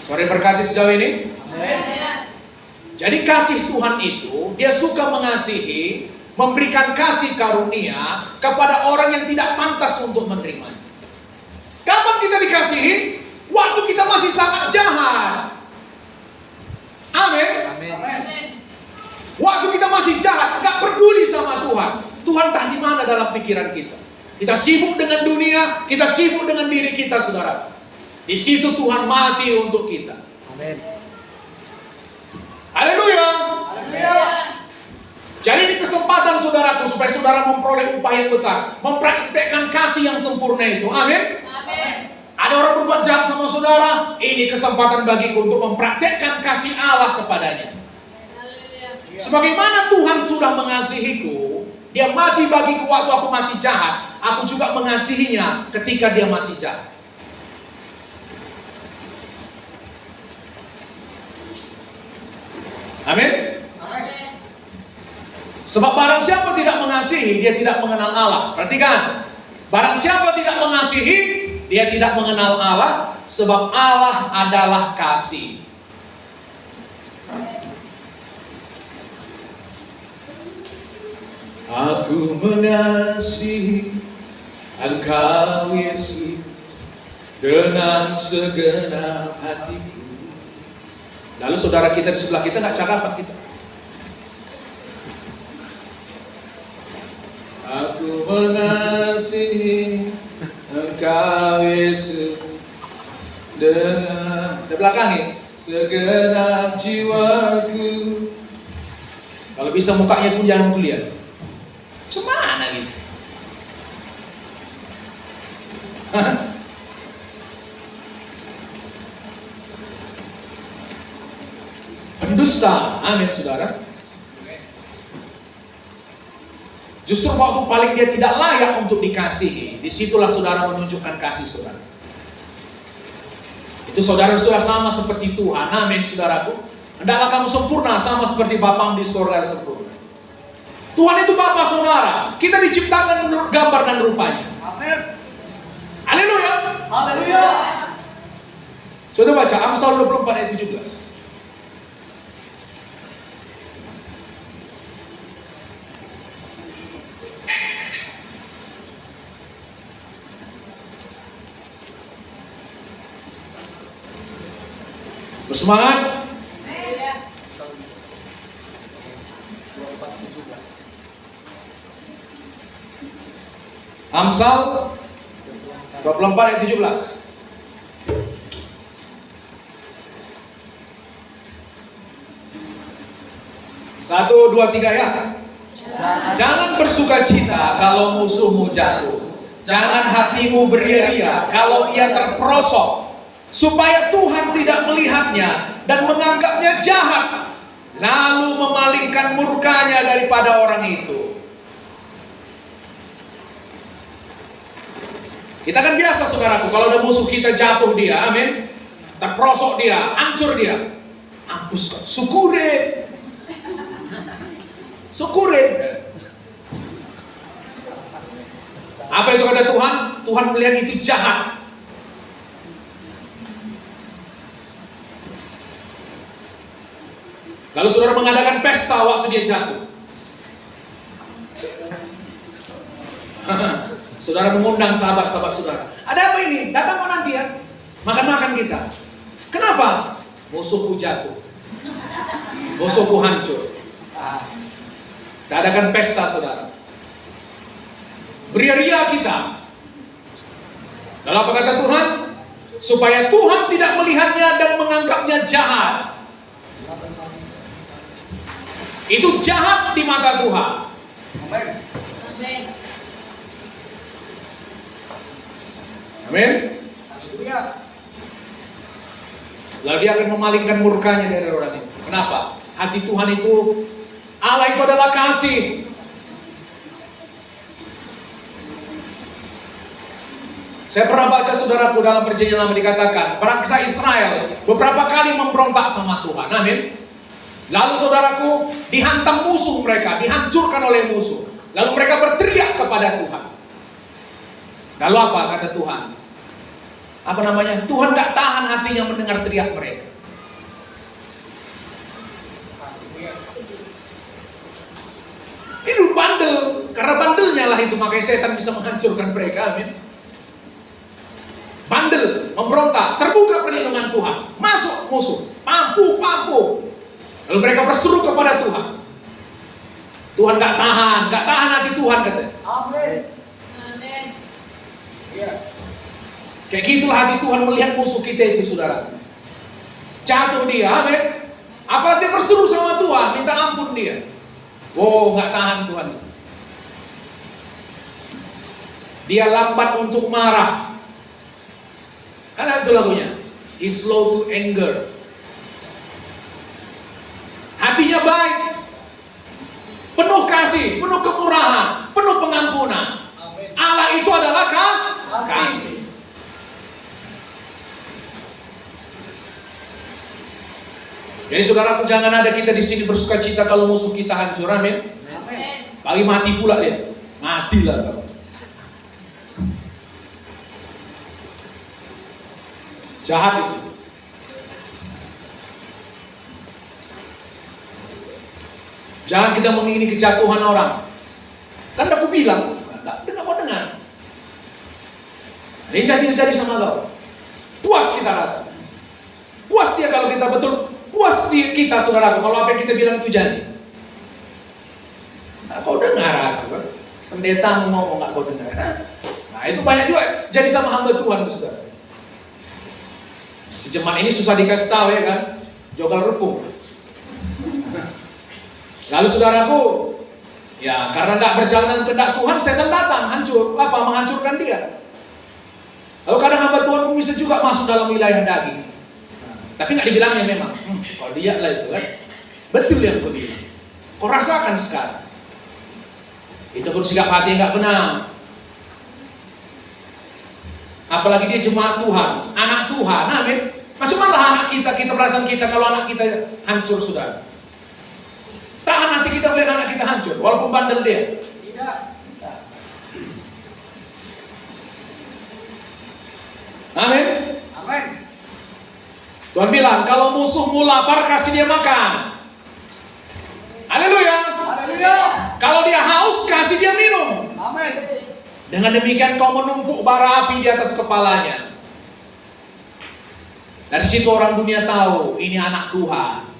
S1: Suara berkati sejauh ini.
S2: Haleluya.
S1: Jadi kasih Tuhan itu, dia suka mengasihi, memberikan kasih karunia kepada orang yang tidak pantas untuk menerimanya. Kapan kita dikasihi? Waktu kita masih sangat jahat. Amin.
S2: Amin.
S1: Waktu kita masih jahat, gak peduli sama Tuhan. Tuhan entah di mana dalam pikiran kita. Kita sibuk dengan dunia, kita sibuk dengan diri kita, saudara. Di situ Tuhan mati untuk kita.
S3: Amin.
S1: Haleluya.
S2: Haleluya.
S1: Jadi ini kesempatan saudaraku supaya saudara memperoleh upah yang besar, mempraktikkan kasih yang sempurna itu. Amin.
S2: Amin.
S1: Ada orang berbuat jahat sama saudara, ini kesempatan bagiku untuk mempraktikkan kasih Allah kepadanya.
S2: Haleluya.
S1: Sebagaimana Tuhan sudah mengasihiku, dia mati bagiku waktu aku masih jahat, aku juga mengasihinya ketika dia masih jahat. Amin.
S2: Amin.
S1: Sebab barang siapa tidak mengasihi, dia tidak mengenal Allah. Perhatikan, barang siapa tidak mengasihi, dia tidak mengenal Allah sebab Allah adalah kasih. Aku mengasihi Engkau Yesus dengan segenap hatiku. Lalu saudara kita di sebelah kita nggak cakap apa kita? Aku mengasihi Engkau Yesus dengan, di belakangnya, segenap jiwaku. Kalau bisa mukanya pun jangan kulihat. Cemana gitu? Pendusta, amin saudara. Justru waktu paling dia tidak layak untuk dikasihi, disitulah saudara menunjukkan kasih saudara. Itu saudara sudah sama seperti Tuhan, amin saudaraku. Hendaklah kamu sempurna sama seperti Bapa di surga sempurna. Tuhan itu Bapa saudara, kita diciptakan menurut gambar dan rupanya.
S3: Amin.
S1: Haleluya.
S3: Haleluya.
S1: Saudara baca Amsal 24 ayat 17. Bersemangat. Amsal 24 ayat 17. Satu, dua, tiga ya. Jangan bersukacita kalau musuhmu jatuh. Jangan hatimu beria-ria kalau ia terperosok, supaya Tuhan tidak melihatnya dan menganggapnya jahat, lalu memalingkan murkanya daripada orang itu. Kita kan biasa saudaraku, kalau ada musuh kita jatuh dia, amin, terperosok dia, hancur dia, hapus, syukure. Apa itu kata Tuhan? Tuhan melihat itu jahat. Lalu saudara mengadakan pesta waktu dia jatuh. Saudara mengundang sahabat-sahabat saudara. Ada apa ini? Datang mau nanti ya. Makan-makan kita. Kenapa? Musuhku jatuh. Musuhku hancur. Kita adakan pesta saudara. Beria-ria kita. Lalu apa kata Tuhan? Supaya Tuhan tidak melihatnya dan menganggapnya jahat. Itu jahat di mata Tuhan.
S3: Amin.
S2: Amin.
S1: Amin.
S3: Haleluya.
S1: Lalu dia akan memalingkan murkanya dari orang itu. Kenapa? Hati Tuhan itu, Allah itu adalah kasih. Saya pernah baca saudaraku dalam perjanjian lama dikatakan, bangsa Israel beberapa kali memberontak sama Tuhan. Amin. Lalu saudaraku, dihantam musuh mereka, dihancurkan oleh musuh. Lalu mereka berteriak kepada Tuhan. Lalu apa kata Tuhan? Apa namanya? Tuhan gak tahan hatinya mendengar teriak mereka. Ini bandel, karena bandelnya lah itu makanya setan bisa menghancurkan mereka. Amin. Bandel, memberontak, terbuka perlindungan Tuhan, masuk musuh, pampu. Lalu mereka berseru kepada Tuhan. Tuhan gak tahan hati Tuhan katanya.
S3: Amin.
S2: Amin.
S3: Iya.
S1: Kayak gitulah hati Tuhan melihat musuh kita itu saudara. Jatuh dia, amin. Apalagi dia berseru sama Tuhan, minta ampun dia. Wow, gak tahan Tuhan. Dia lambat untuk marah. Kan itu lagunya. He's slow to anger. Hatinya baik, penuh kasih, penuh kemurahan, penuh pengampunan.
S3: Amin.
S1: Allah itu adalah kasih. Jadi saudaraku, jangan ada kita di sini bersuka cita kalau musuh kita hancur. Amin.
S2: Amin.
S1: Lagi mati pula dia. Matilah kau. Jahat itu. Jangan kita mengingini kejatuhan orang. Kan aku bilang, enggak mau dengar. Ini jadi sama kau. Puas kita rasa. Puas dia kalau kita betul. Puas kita saudaraku kalau apa yang kita bilang itu jadi. Nah, kau dengar aku kan. Pendeta mau ngomong nggak kau dengar. Nah itu banyak juga jadi sama hamba Tuhan saudara. Si jemaat ini susah dikasih tahu ya kan. Jogal repung. Lalu saudaraku, ya karena nggak berjalan kehendak Tuhan, setan datang menghancurkan dia. Lalu kadang hamba Tuhan pun bisa juga masuk dalam wilayah daging. Tapi nggak dibilangnya memang. Kalau dia lah itu kan, betul yang kau bilang. Kau rasakan sekarang. Itu pun sikap hati yang nggak benar. Apalagi dia jemaat Tuhan, anak Tuhan, amin. Macam mana anak kita perasaan kita kalau anak kita hancur sudah? Tahan hati kita melihat anak kita hancur, walaupun bandel dia.
S3: Tidak.
S1: Amin.
S3: Amin.
S1: Tuhan bilang, kalau musuhmu lapar, kasih dia makan. Haleluya.
S3: Haleluya.
S1: Kalau dia haus, kasih dia minum.
S3: Amin.
S1: Dengan demikian kau menumpuk bara api di atas kepalanya. Dari situ orang dunia tahu, ini anak Tuhan.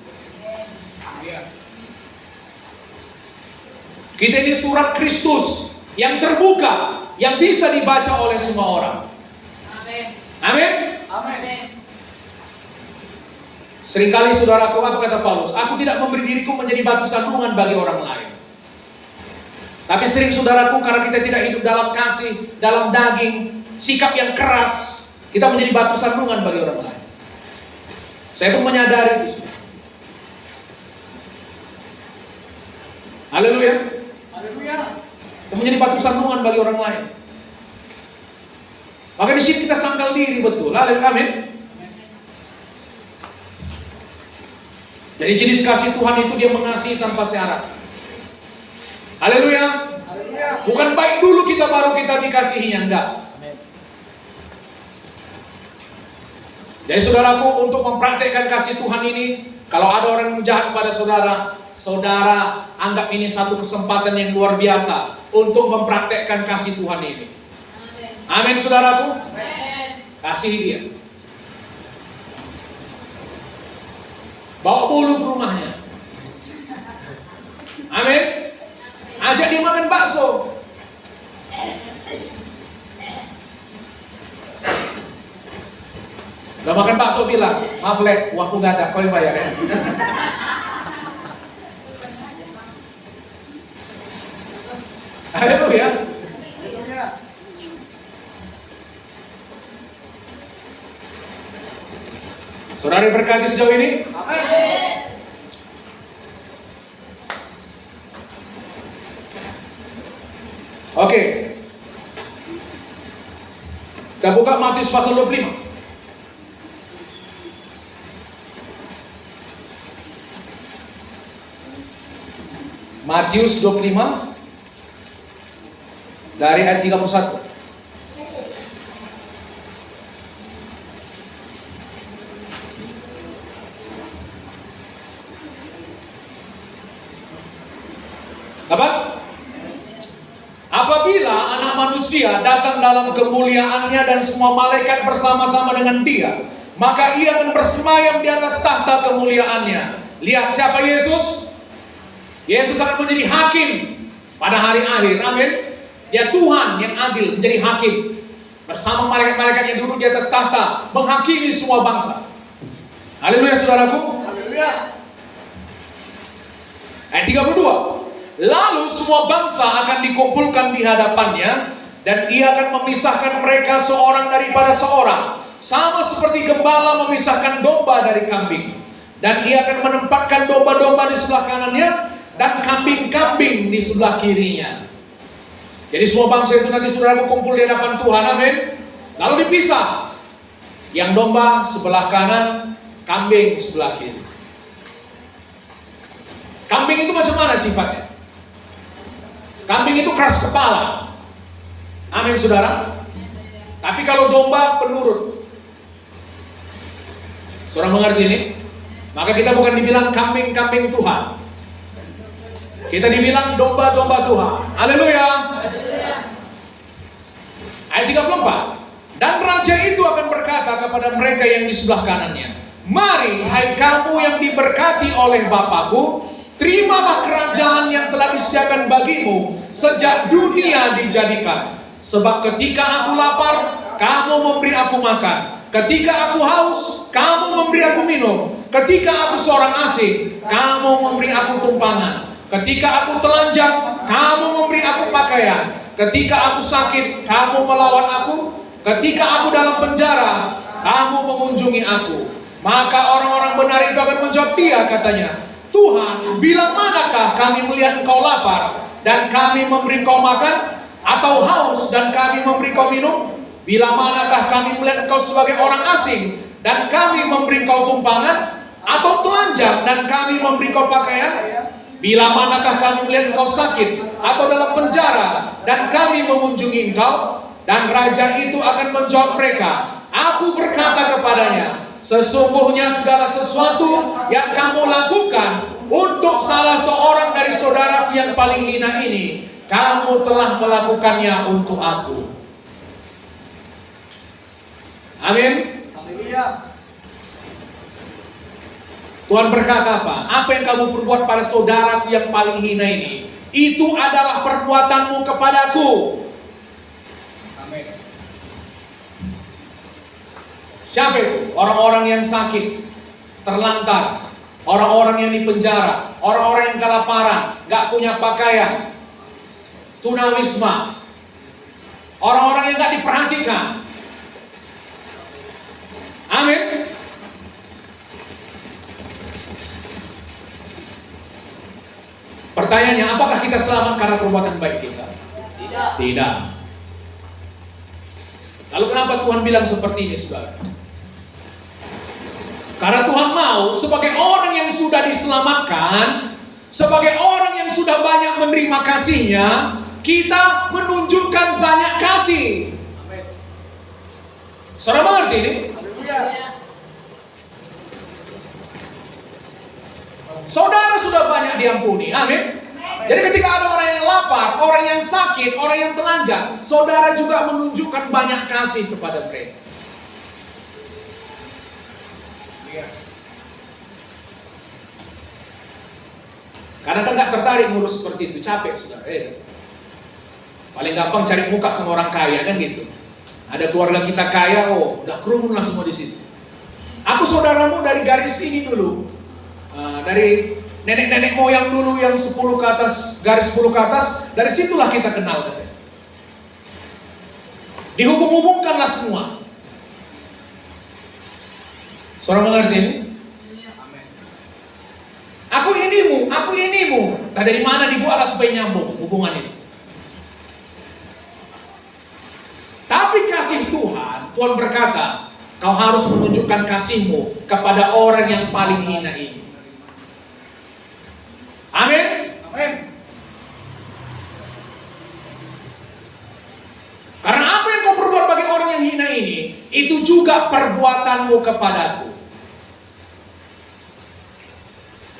S1: Kita ini surat Kristus yang terbuka, yang bisa dibaca oleh semua orang.
S2: Amin.
S1: Amin.
S2: Amin.
S1: Seringkali saudaraku, apa kata Paulus? Aku tidak memberi diriku menjadi batu sandungan bagi orang lain. Tapi sering saudaraku, karena kita tidak hidup dalam kasih, dalam daging, sikap yang keras, kita menjadi batu sandungan bagi orang lain. Saya pun menyadari itu. Haleluya.
S3: Haleluya.
S1: Kita menjadi batu sandungan bagi orang lain. Maka di sini kita sangkal diri betul. Amin. Jadi jenis kasih Tuhan itu dia mengasihi tanpa syarat. Haleluya.
S3: Haleluya.
S1: Bukan baik dulu kita baru kita dikasihinya, enggak. Jadi saudaraku, untuk mempraktekkan kasih Tuhan ini, kalau ada orang yang jahat kepada saudara, saudara anggap ini satu kesempatan yang luar biasa untuk mempraktekkan kasih Tuhan ini. Amin saudaraku.
S2: Amin.
S1: Kasihi dia. Bawa bolu ke rumahnya. Amin. Ajak dia makan bakso. Udah makan bakso bilang, maaf Lek, uangku gak ada, kau yang bayar ya. Haleluya.
S3: Haleluya.
S1: Saudara berkati sejauh ini?
S3: Amin.
S1: Oke. Kita buka Matius pasal 25. Matius 25 dari ayat 31. Apa? Apabila anak manusia datang dalam kemuliaannya dan semua malaikat bersama-sama dengan dia, maka ia akan bersemayam di atas tahta kemuliaannya. Lihat siapa Yesus? Yesus akan menjadi hakim pada hari akhir. Amin. Dia Tuhan yang adil menjadi hakim bersama malaikat-malaikat yang duduk di atas tahta menghakimi semua bangsa. Haleluya saudaraku.
S3: Haleluya.
S1: Ayat 32. Lalu semua bangsa akan dikumpulkan di hadapannya dan ia akan memisahkan mereka seorang daripada seorang, sama seperti gembala memisahkan domba dari kambing. Dan ia akan menempatkan domba-domba di sebelah kanannya dan kambing-kambing di sebelah kirinya. Jadi semua bangsa itu nanti saudaraku kumpul di hadapan Tuhan, amin. Lalu dipisah. Yang domba sebelah kanan, kambing sebelah kiri. Kambing itu macam mana sifatnya? Kambing itu keras kepala. Amin saudara. Tapi kalau domba penurut. Saudara mengerti ini? Maka kita bukan dibilang kambing-kambing Tuhan. Kita dibilang domba-domba Tuhan. Haleluya. Ayat 34. Dan raja itu akan berkata kepada mereka yang di sebelah kanannya, mari, hai kamu yang diberkati oleh Bapakku, terimalah kerajaan yang telah disediakan bagimu sejak dunia dijadikan. Sebab ketika aku lapar, kamu memberi aku makan. Ketika aku haus, kamu memberi aku minum. Ketika aku seorang asing, kamu memberi aku tumpangan. Ketika aku telanjang, kamu memberi aku pakaian. Ketika aku sakit, kamu melawat aku. Ketika aku dalam penjara, kamu mengunjungi aku. Maka orang-orang benar itu akan menjawab dia, katanya, Tuhan, bila manakah kami melihat engkau lapar dan kami memberi kau makan, atau haus dan kami memberi kau minum? Bila manakah kami melihat engkau sebagai orang asing dan kami memberi kau tumpangan, atau telanjang dan kami memberi kau pakaian? Bila manakah kami melihat engkau sakit atau dalam penjara dan kami mengunjungi engkau? Dan raja itu akan menjawab mereka, aku berkata kepadanya, sesungguhnya segala sesuatu yang kamu lakukan untuk salah seorang dari saudaraku yang paling hina ini, kamu telah melakukannya untuk aku. Amin.
S3: Haleluya.
S1: Tuhan berkata apa? Apa yang kamu perbuat pada saudaraku yang paling hina ini, itu adalah perbuatanmu kepadaku.
S3: Amin.
S1: Siapa itu? Orang-orang yang sakit, terlantar, orang-orang yang di penjara, orang-orang yang kelaparan, gak punya pakaian, tunawisma, orang-orang yang gak diperhatikan. Amin. Pertanyaannya, apakah kita selamat karena perbuatan baik kita?
S3: Tidak.
S1: Tidak. Lalu kenapa Tuhan bilang seperti ini, saudara? Karena Tuhan mau sebagai orang yang sudah diselamatkan, sebagai orang yang sudah banyak menerima kasih-Nya, kita menunjukkan banyak kasih.
S3: Amin.
S1: Saudara mengerti ini?
S3: Haleluya.
S1: Saudara sudah banyak diampuni. Amin. Jadi ketika ada orang yang lapar, orang yang sakit, orang yang telanjang, saudara juga menunjukkan banyak kasih kepada mereka. Karena kan nggak tertarik ngurus seperti itu, capek saudara. Paling gampang cari muka sama orang kaya kan gitu. Ada keluarga kita kaya, oh udah kerumun lah semua di situ. Aku saudaramu dari garis ini dulu, dari nenek-nenek moyang dulu yang 10 ke atas, garis 10 ke atas, dari situlah kita kenal katanya. Dihubung-hubungkanlah semua. Saudara mengerti ini?
S3: Amin.
S1: Aku inimu. Nah, dari mana dibuatlah supaya nyambung hubungan itu? Tapi kasih Tuhan, Tuhan berkata, kau harus menunjukkan kasihmu kepada orang yang paling hina ini. Amin.
S3: Amin.
S1: Karena apa yang kau perbuat bagi orang yang hina ini, itu juga perbuatanmu kepadaku.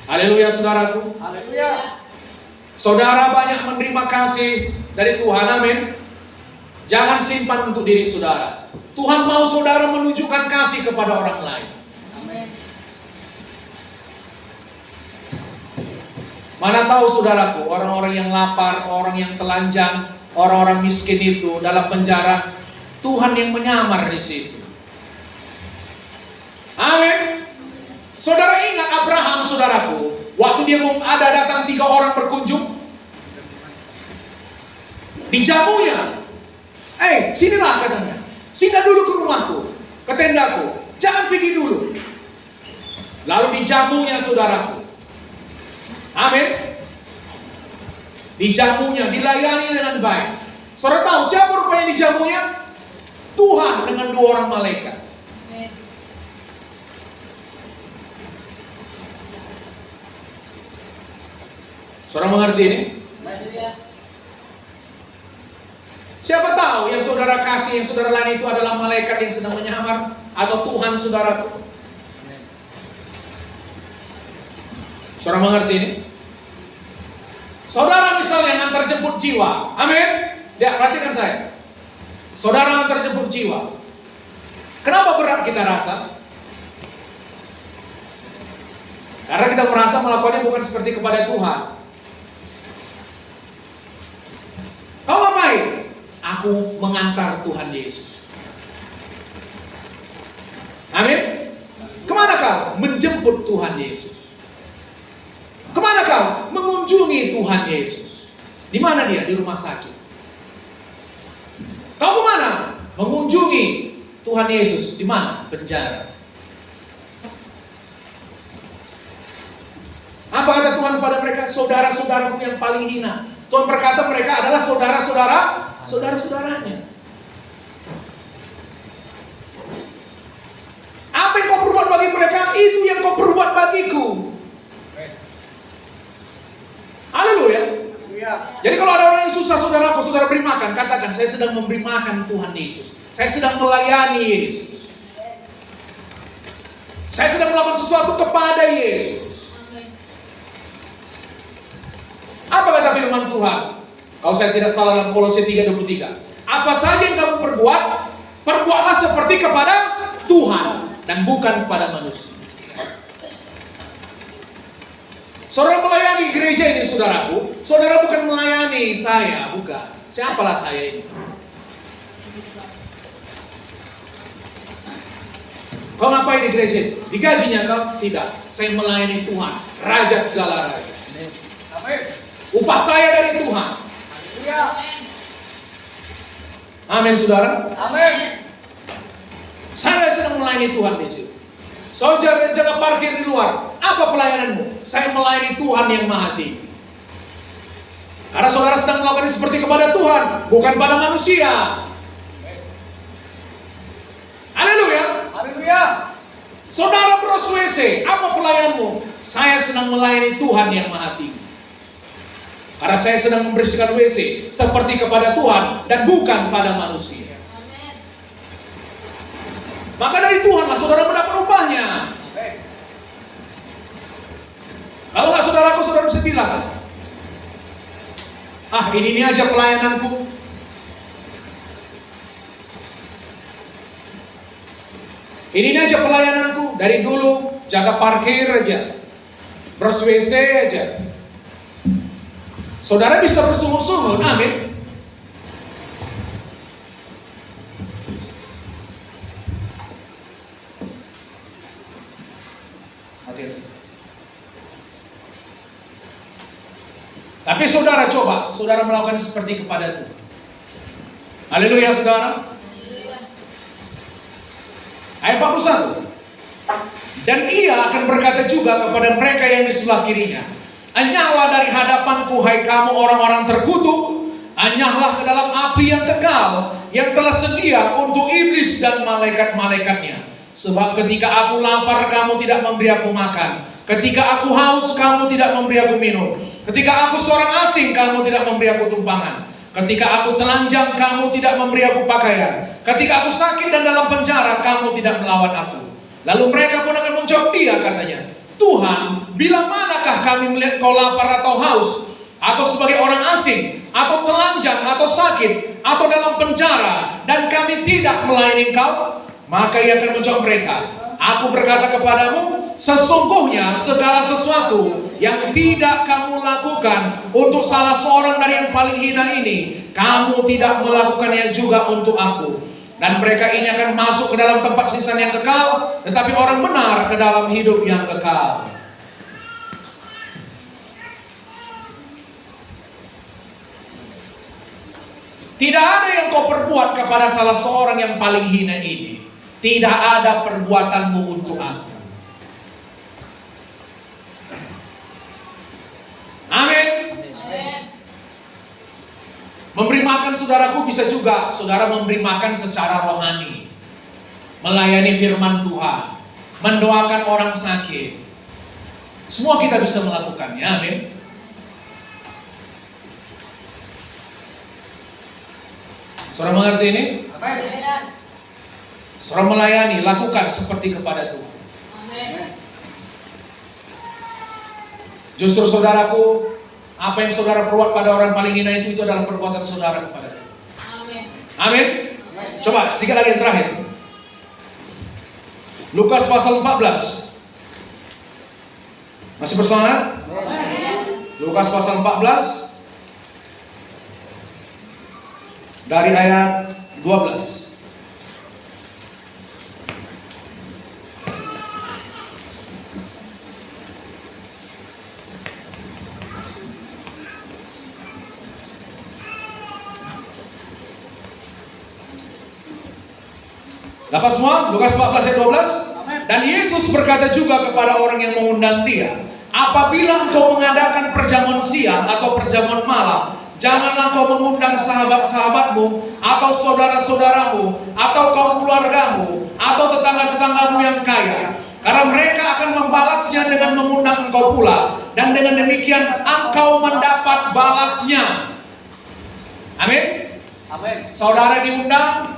S1: Haleluya saudaraku.
S3: Haleluya.
S1: Saudara banyak menerima kasih dari Tuhan, amin. Jangan simpan untuk diri saudara. Tuhan mau saudara menunjukkan kasih kepada orang lain.
S3: Amin.
S1: Mana tahu saudaraku, orang-orang yang lapar, orang yang telanjang, orang-orang miskin itu dalam penjara, Tuhan yang menyamar di situ. Amin. Saudara ingat Abraham, saudaraku, waktu dia ada datang 3 orang berkunjung, dijamunya. Sinilah katanya, singgah dulu ke rumahku, ke tendaku, jangan pergi dulu. Lalu dijamunya saudaraku. Amin. Dijamunya, dilayani dengan baik. Saudara tahu siapa rupanya dijamunya? Tuhan dengan 2 orang malaikat. Saudara mengerti ini? Siapa tahu yang saudara kasih, yang saudara layani itu adalah malaikat yang sedang menyamar, atau Tuhan saudaraku. Saudara mengerti ini? Saudara misalnya ngantar jemput jiwa, amin? Ya, perhatikan saya. Saudara ngantar jemput jiwa. Kenapa berat kita rasa? Karena kita merasa melakukannya bukan seperti kepada Tuhan. Kau ngapain? Aku mengantar Tuhan Yesus. Amin? Kemana kau? Menjemput Tuhan Yesus. Kemana kau? Mengunjungi Tuhan Yesus. Di mana dia? Di rumah sakit. Kau kemana? Mengunjungi Tuhan Yesus. Di mana? Penjara. Apa kata Tuhan pada mereka? Saudara-saudaraku yang paling hina. Tuhan berkata mereka adalah saudara-saudaranya. Apa yang kau perbuat bagi mereka, itu yang kau perbuat bagiku. Haleluya. Jadi kalau ada orang yang susah, saudaraku, saudara beri makan, katakan, saya sedang memberi makan Tuhan Yesus. Saya sedang melayani Yesus. Saya sedang melakukan sesuatu kepada Yesus. Apa kata firman Tuhan? Kalau saya tidak salah dalam Kolose 3:23. Apa saja yang kamu perbuat, perbuatlah seperti kepada Tuhan dan bukan kepada manusia. Saudara melayani gereja ini, saudaraku. Saudara bukan melayani saya, bukan. Siapalah saya ini? Kau ngapain di gereja? Digajinya kau? Tidak. Saya melayani Tuhan, Raja segala raja.
S3: Amin.
S1: Upah saya dari Tuhan. Amin, saudara.
S3: Amin.
S1: Saya sedang melayani Tuhan di situ. Saudara jaga parkir di luar. Apa pelayananmu? Saya melayani Tuhan yang Maha Tinggi. Karena saudara sedang melakukan seperti kepada Tuhan, bukan pada manusia. Haleluya.
S3: Haleluya.
S1: Saudara bros WC, apa pelayananmu? Saya sedang melayani Tuhan yang Maha Tinggi. Karena saya sedang membersihkan WC seperti kepada Tuhan dan bukan pada manusia. Maka dari Tuhanlah saudara mendapat upahnya. Kalau nggak saudaraku, saudara bisa bilang, ah ini aja pelayananku. Ini aja pelayananku. Dari dulu jaga parkir aja, bros WC aja. Saudara bisa bersungut-sungut, amin. Tapi saudara coba, saudara melakukan seperti kepada Tuhan. Haleluya, saudara. Ayat 41. Dan ia akan berkata juga kepada mereka yang di sebelah kirinya, anyahlah dari hadapanku, hai kamu orang-orang terkutuk, anyahlah ke dalam api yang kekal, yang telah sedia untuk iblis dan malaikat-malaikatnya. Sebab ketika aku lapar, kamu tidak memberi aku makan. Ketika aku haus, kamu tidak memberi aku minum. Ketika aku seorang asing, kamu tidak memberi aku tumpangan. Ketika aku telanjang, kamu tidak memberi aku pakaian. Ketika aku sakit dan dalam penjara, kamu tidak melawan aku. Lalu mereka pun akan menjawab dia, katanya, Tuhan, bila manakah kami melihat kau lapar atau haus, atau sebagai orang asing, atau telanjang, atau sakit, atau dalam penjara, dan kami tidak melayani kau? Maka ia akan menjawab mereka, aku berkata kepadamu, sesungguhnya segala sesuatu yang tidak kamu lakukan untuk salah seorang dari yang paling hina ini, kamu tidak melakukannya juga untuk aku. Dan mereka ini akan masuk ke dalam tempat siksaan yang kekal, tetapi orang benar ke dalam hidup yang kekal. Tidak ada yang kau perbuat kepada salah seorang yang paling hina ini. Tidak ada perbuatanmu untuk aku. Amin. Memberi makan saudaraku bisa juga saudara memberi makan secara rohani. Melayani firman Tuhan. Mendoakan orang sakit. Semua kita bisa melakukannya. Amin. Saudara mengerti ini? Saudara melayani, lakukan seperti kepada Tuhan. Justru saudaraku, apa yang saudara perbuat pada orang paling hina itu adalah perbuatan saudara kepada dia.
S2: Amin.
S1: Amin. Coba sedikit lagi yang terakhir. Lukas pasal 14. Masih bersemangat? Lukas pasal 14 dari ayat 12. Dapat semua? Lukas 14 ayat 12. Dan Yesus berkata juga kepada orang yang mengundang dia, apabila engkau mengadakan perjamuan siang atau perjamuan malam, janganlah kau mengundang sahabat-sahabatmu, atau saudara-saudaramu, atau kaum keluargamu, atau tetangga-tetanggamu yang kaya. Karena mereka akan membalasnya dengan mengundang engkau pula, dan dengan demikian engkau mendapat balasnya. Amin.
S3: Amin.
S1: Saudara diundang,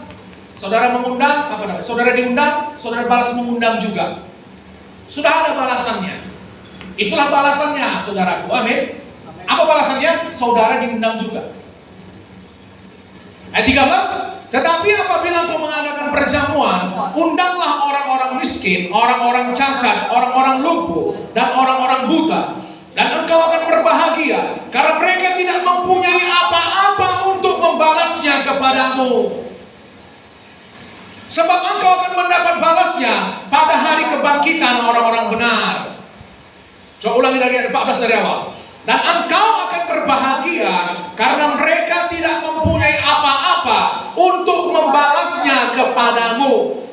S1: saudara mengundang, apa namanya? Saudara diundang, saudara balas mengundang juga. Sudah ada balasannya. Itulah balasannya, saudaraku. Amin. Apa balasannya? Saudara diundang juga. Ayat 13, tetapi apabila kau mengadakan perjamuan, undanglah orang-orang miskin, orang-orang cacat, orang-orang lumpuh, dan orang-orang buta. Dan engkau akan berbahagia, karena mereka tidak mempunyai apa-apa untuk membalasnya kepadamu. Sebab engkau akan mendapat balasnya pada hari kebangkitan orang-orang benar. Coba ulangi dari ayat 14 dari awal. Dan engkau akan berbahagia karena mereka tidak mempunyai apa-apa untuk membalasnya kepadamu.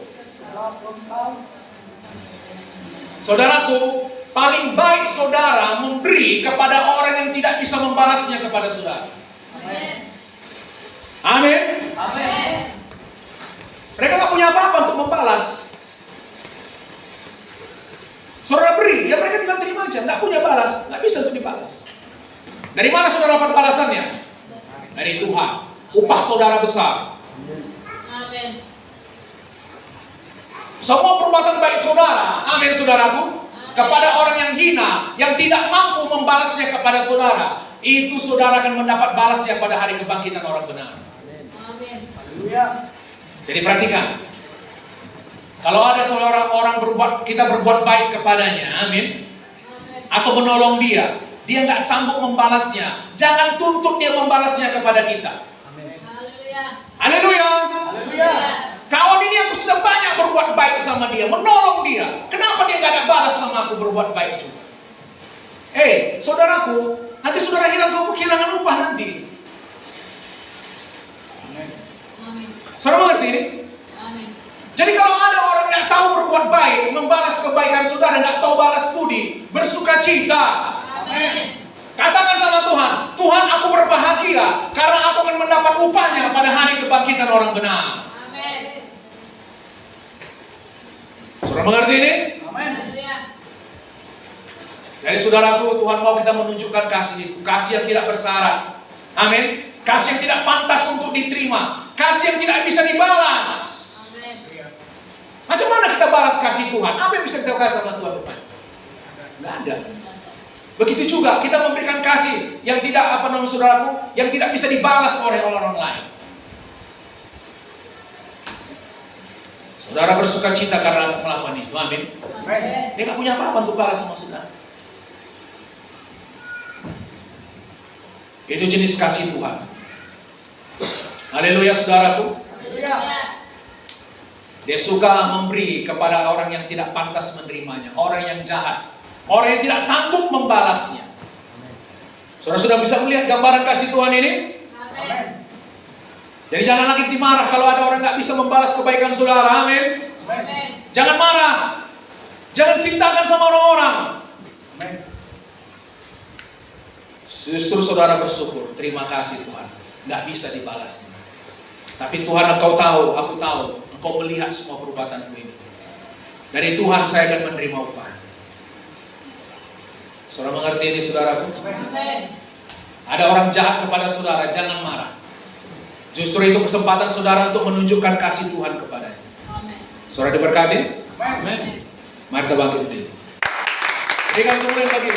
S1: Saudaraku, paling baik saudara memberi kepada orang yang tidak bisa membalasnya kepada saudara.
S2: Amin.
S1: Amin.
S2: Amin.
S1: Mereka tak punya apa-apa untuk membalas. Saudara beri, ya mereka tinggal terima aja, nggak punya balas, nggak bisa untuk dibalas. Dari mana saudara dapat balasannya? Dari Tuhan. Upah saudara besar.
S2: Amin.
S1: Semua perbuatan baik saudara, amin saudaraku, kepada orang yang hina, yang tidak mampu membalasnya kepada saudara, itu saudara akan mendapat balasnya pada hari kebangkitan orang benar.
S2: Amin.
S3: Haleluya.
S1: Jadi perhatikan, kalau ada seorang orang kita berbuat baik kepadanya, amin, atau menolong dia nggak sanggup membalasnya, jangan tuntut dia membalasnya kepada kita.
S2: Haleluya.
S1: Haleluya.
S3: Haleluya.
S1: Kawan ini aku sudah banyak berbuat baik sama dia, menolong dia. Kenapa dia nggak ada balas sama aku berbuat baik juga? Saudaraku, nanti saudara kehilangan upah nanti.
S2: Amin.
S1: Saudara mengerti ini?
S2: Amin.
S1: Jadi kalau ada orang nggak tahu berbuat baik, membalas kebaikan saudara, nggak tahu balas budi, bersuka cita.
S2: Amin.
S1: Katakan sama Tuhan, Tuhan aku berbahagia karena aku akan mendapat upahnya pada hari kebangkitan orang benar.
S2: Amin.
S1: Saudara mengerti ini?
S3: Amin.
S2: Haleluya.
S1: Dari saudaraku, Tuhan mau kita menunjukkan kasih itu, kasih yang tidak bersyarat. Amin. Kasih yang tidak pantas untuk diterima, kasih yang tidak bisa dibalas.
S2: Amin.
S1: Macam mana kita balas kasih Tuhan? Apa yang bisa kita kasih sama Tuhan? Nggak ada. Begitu juga kita memberikan kasih yang tidak saudaraku, yang tidak bisa dibalas oleh orang lain. Saudara bersuka cita karena melakukan itu, amin.
S2: Amin.
S1: Dia nggak punya apa-apa untuk balas sama saudara. Itu jenis kasih Tuhan. Haleluya saudaraku.
S2: Haleluya.
S1: Dia suka memberi kepada orang yang tidak pantas menerimanya, orang yang jahat, orang yang tidak sanggup membalasnya. Saudara sudah bisa melihat gambaran kasih Tuhan ini?
S2: Amin.
S1: Jadi jangan lagi dimarah kalau ada orang nggak bisa membalas kebaikan saudara, amin.
S2: Amin.
S1: Jangan marah, jangan cintakan sama orang-orang. Justru saudara bersyukur, terima kasih Tuhan, nggak bisa dibalasnya. Tapi Tuhan engkau tahu, aku tahu, engkau melihat semua perbuatanku ini. Dari Tuhan saya akan menerima upah. Saudara mengerti ini saudaraku?
S2: Amin.
S1: Ada orang jahat kepada saudara, jangan marah. Justru itu kesempatan saudara untuk menunjukkan kasih Tuhan kepadanya.
S2: Amin.
S1: Saudara diberkati?
S3: Amin.
S1: Mari kita bangkit berdiri. Berikan kemuliaan bagi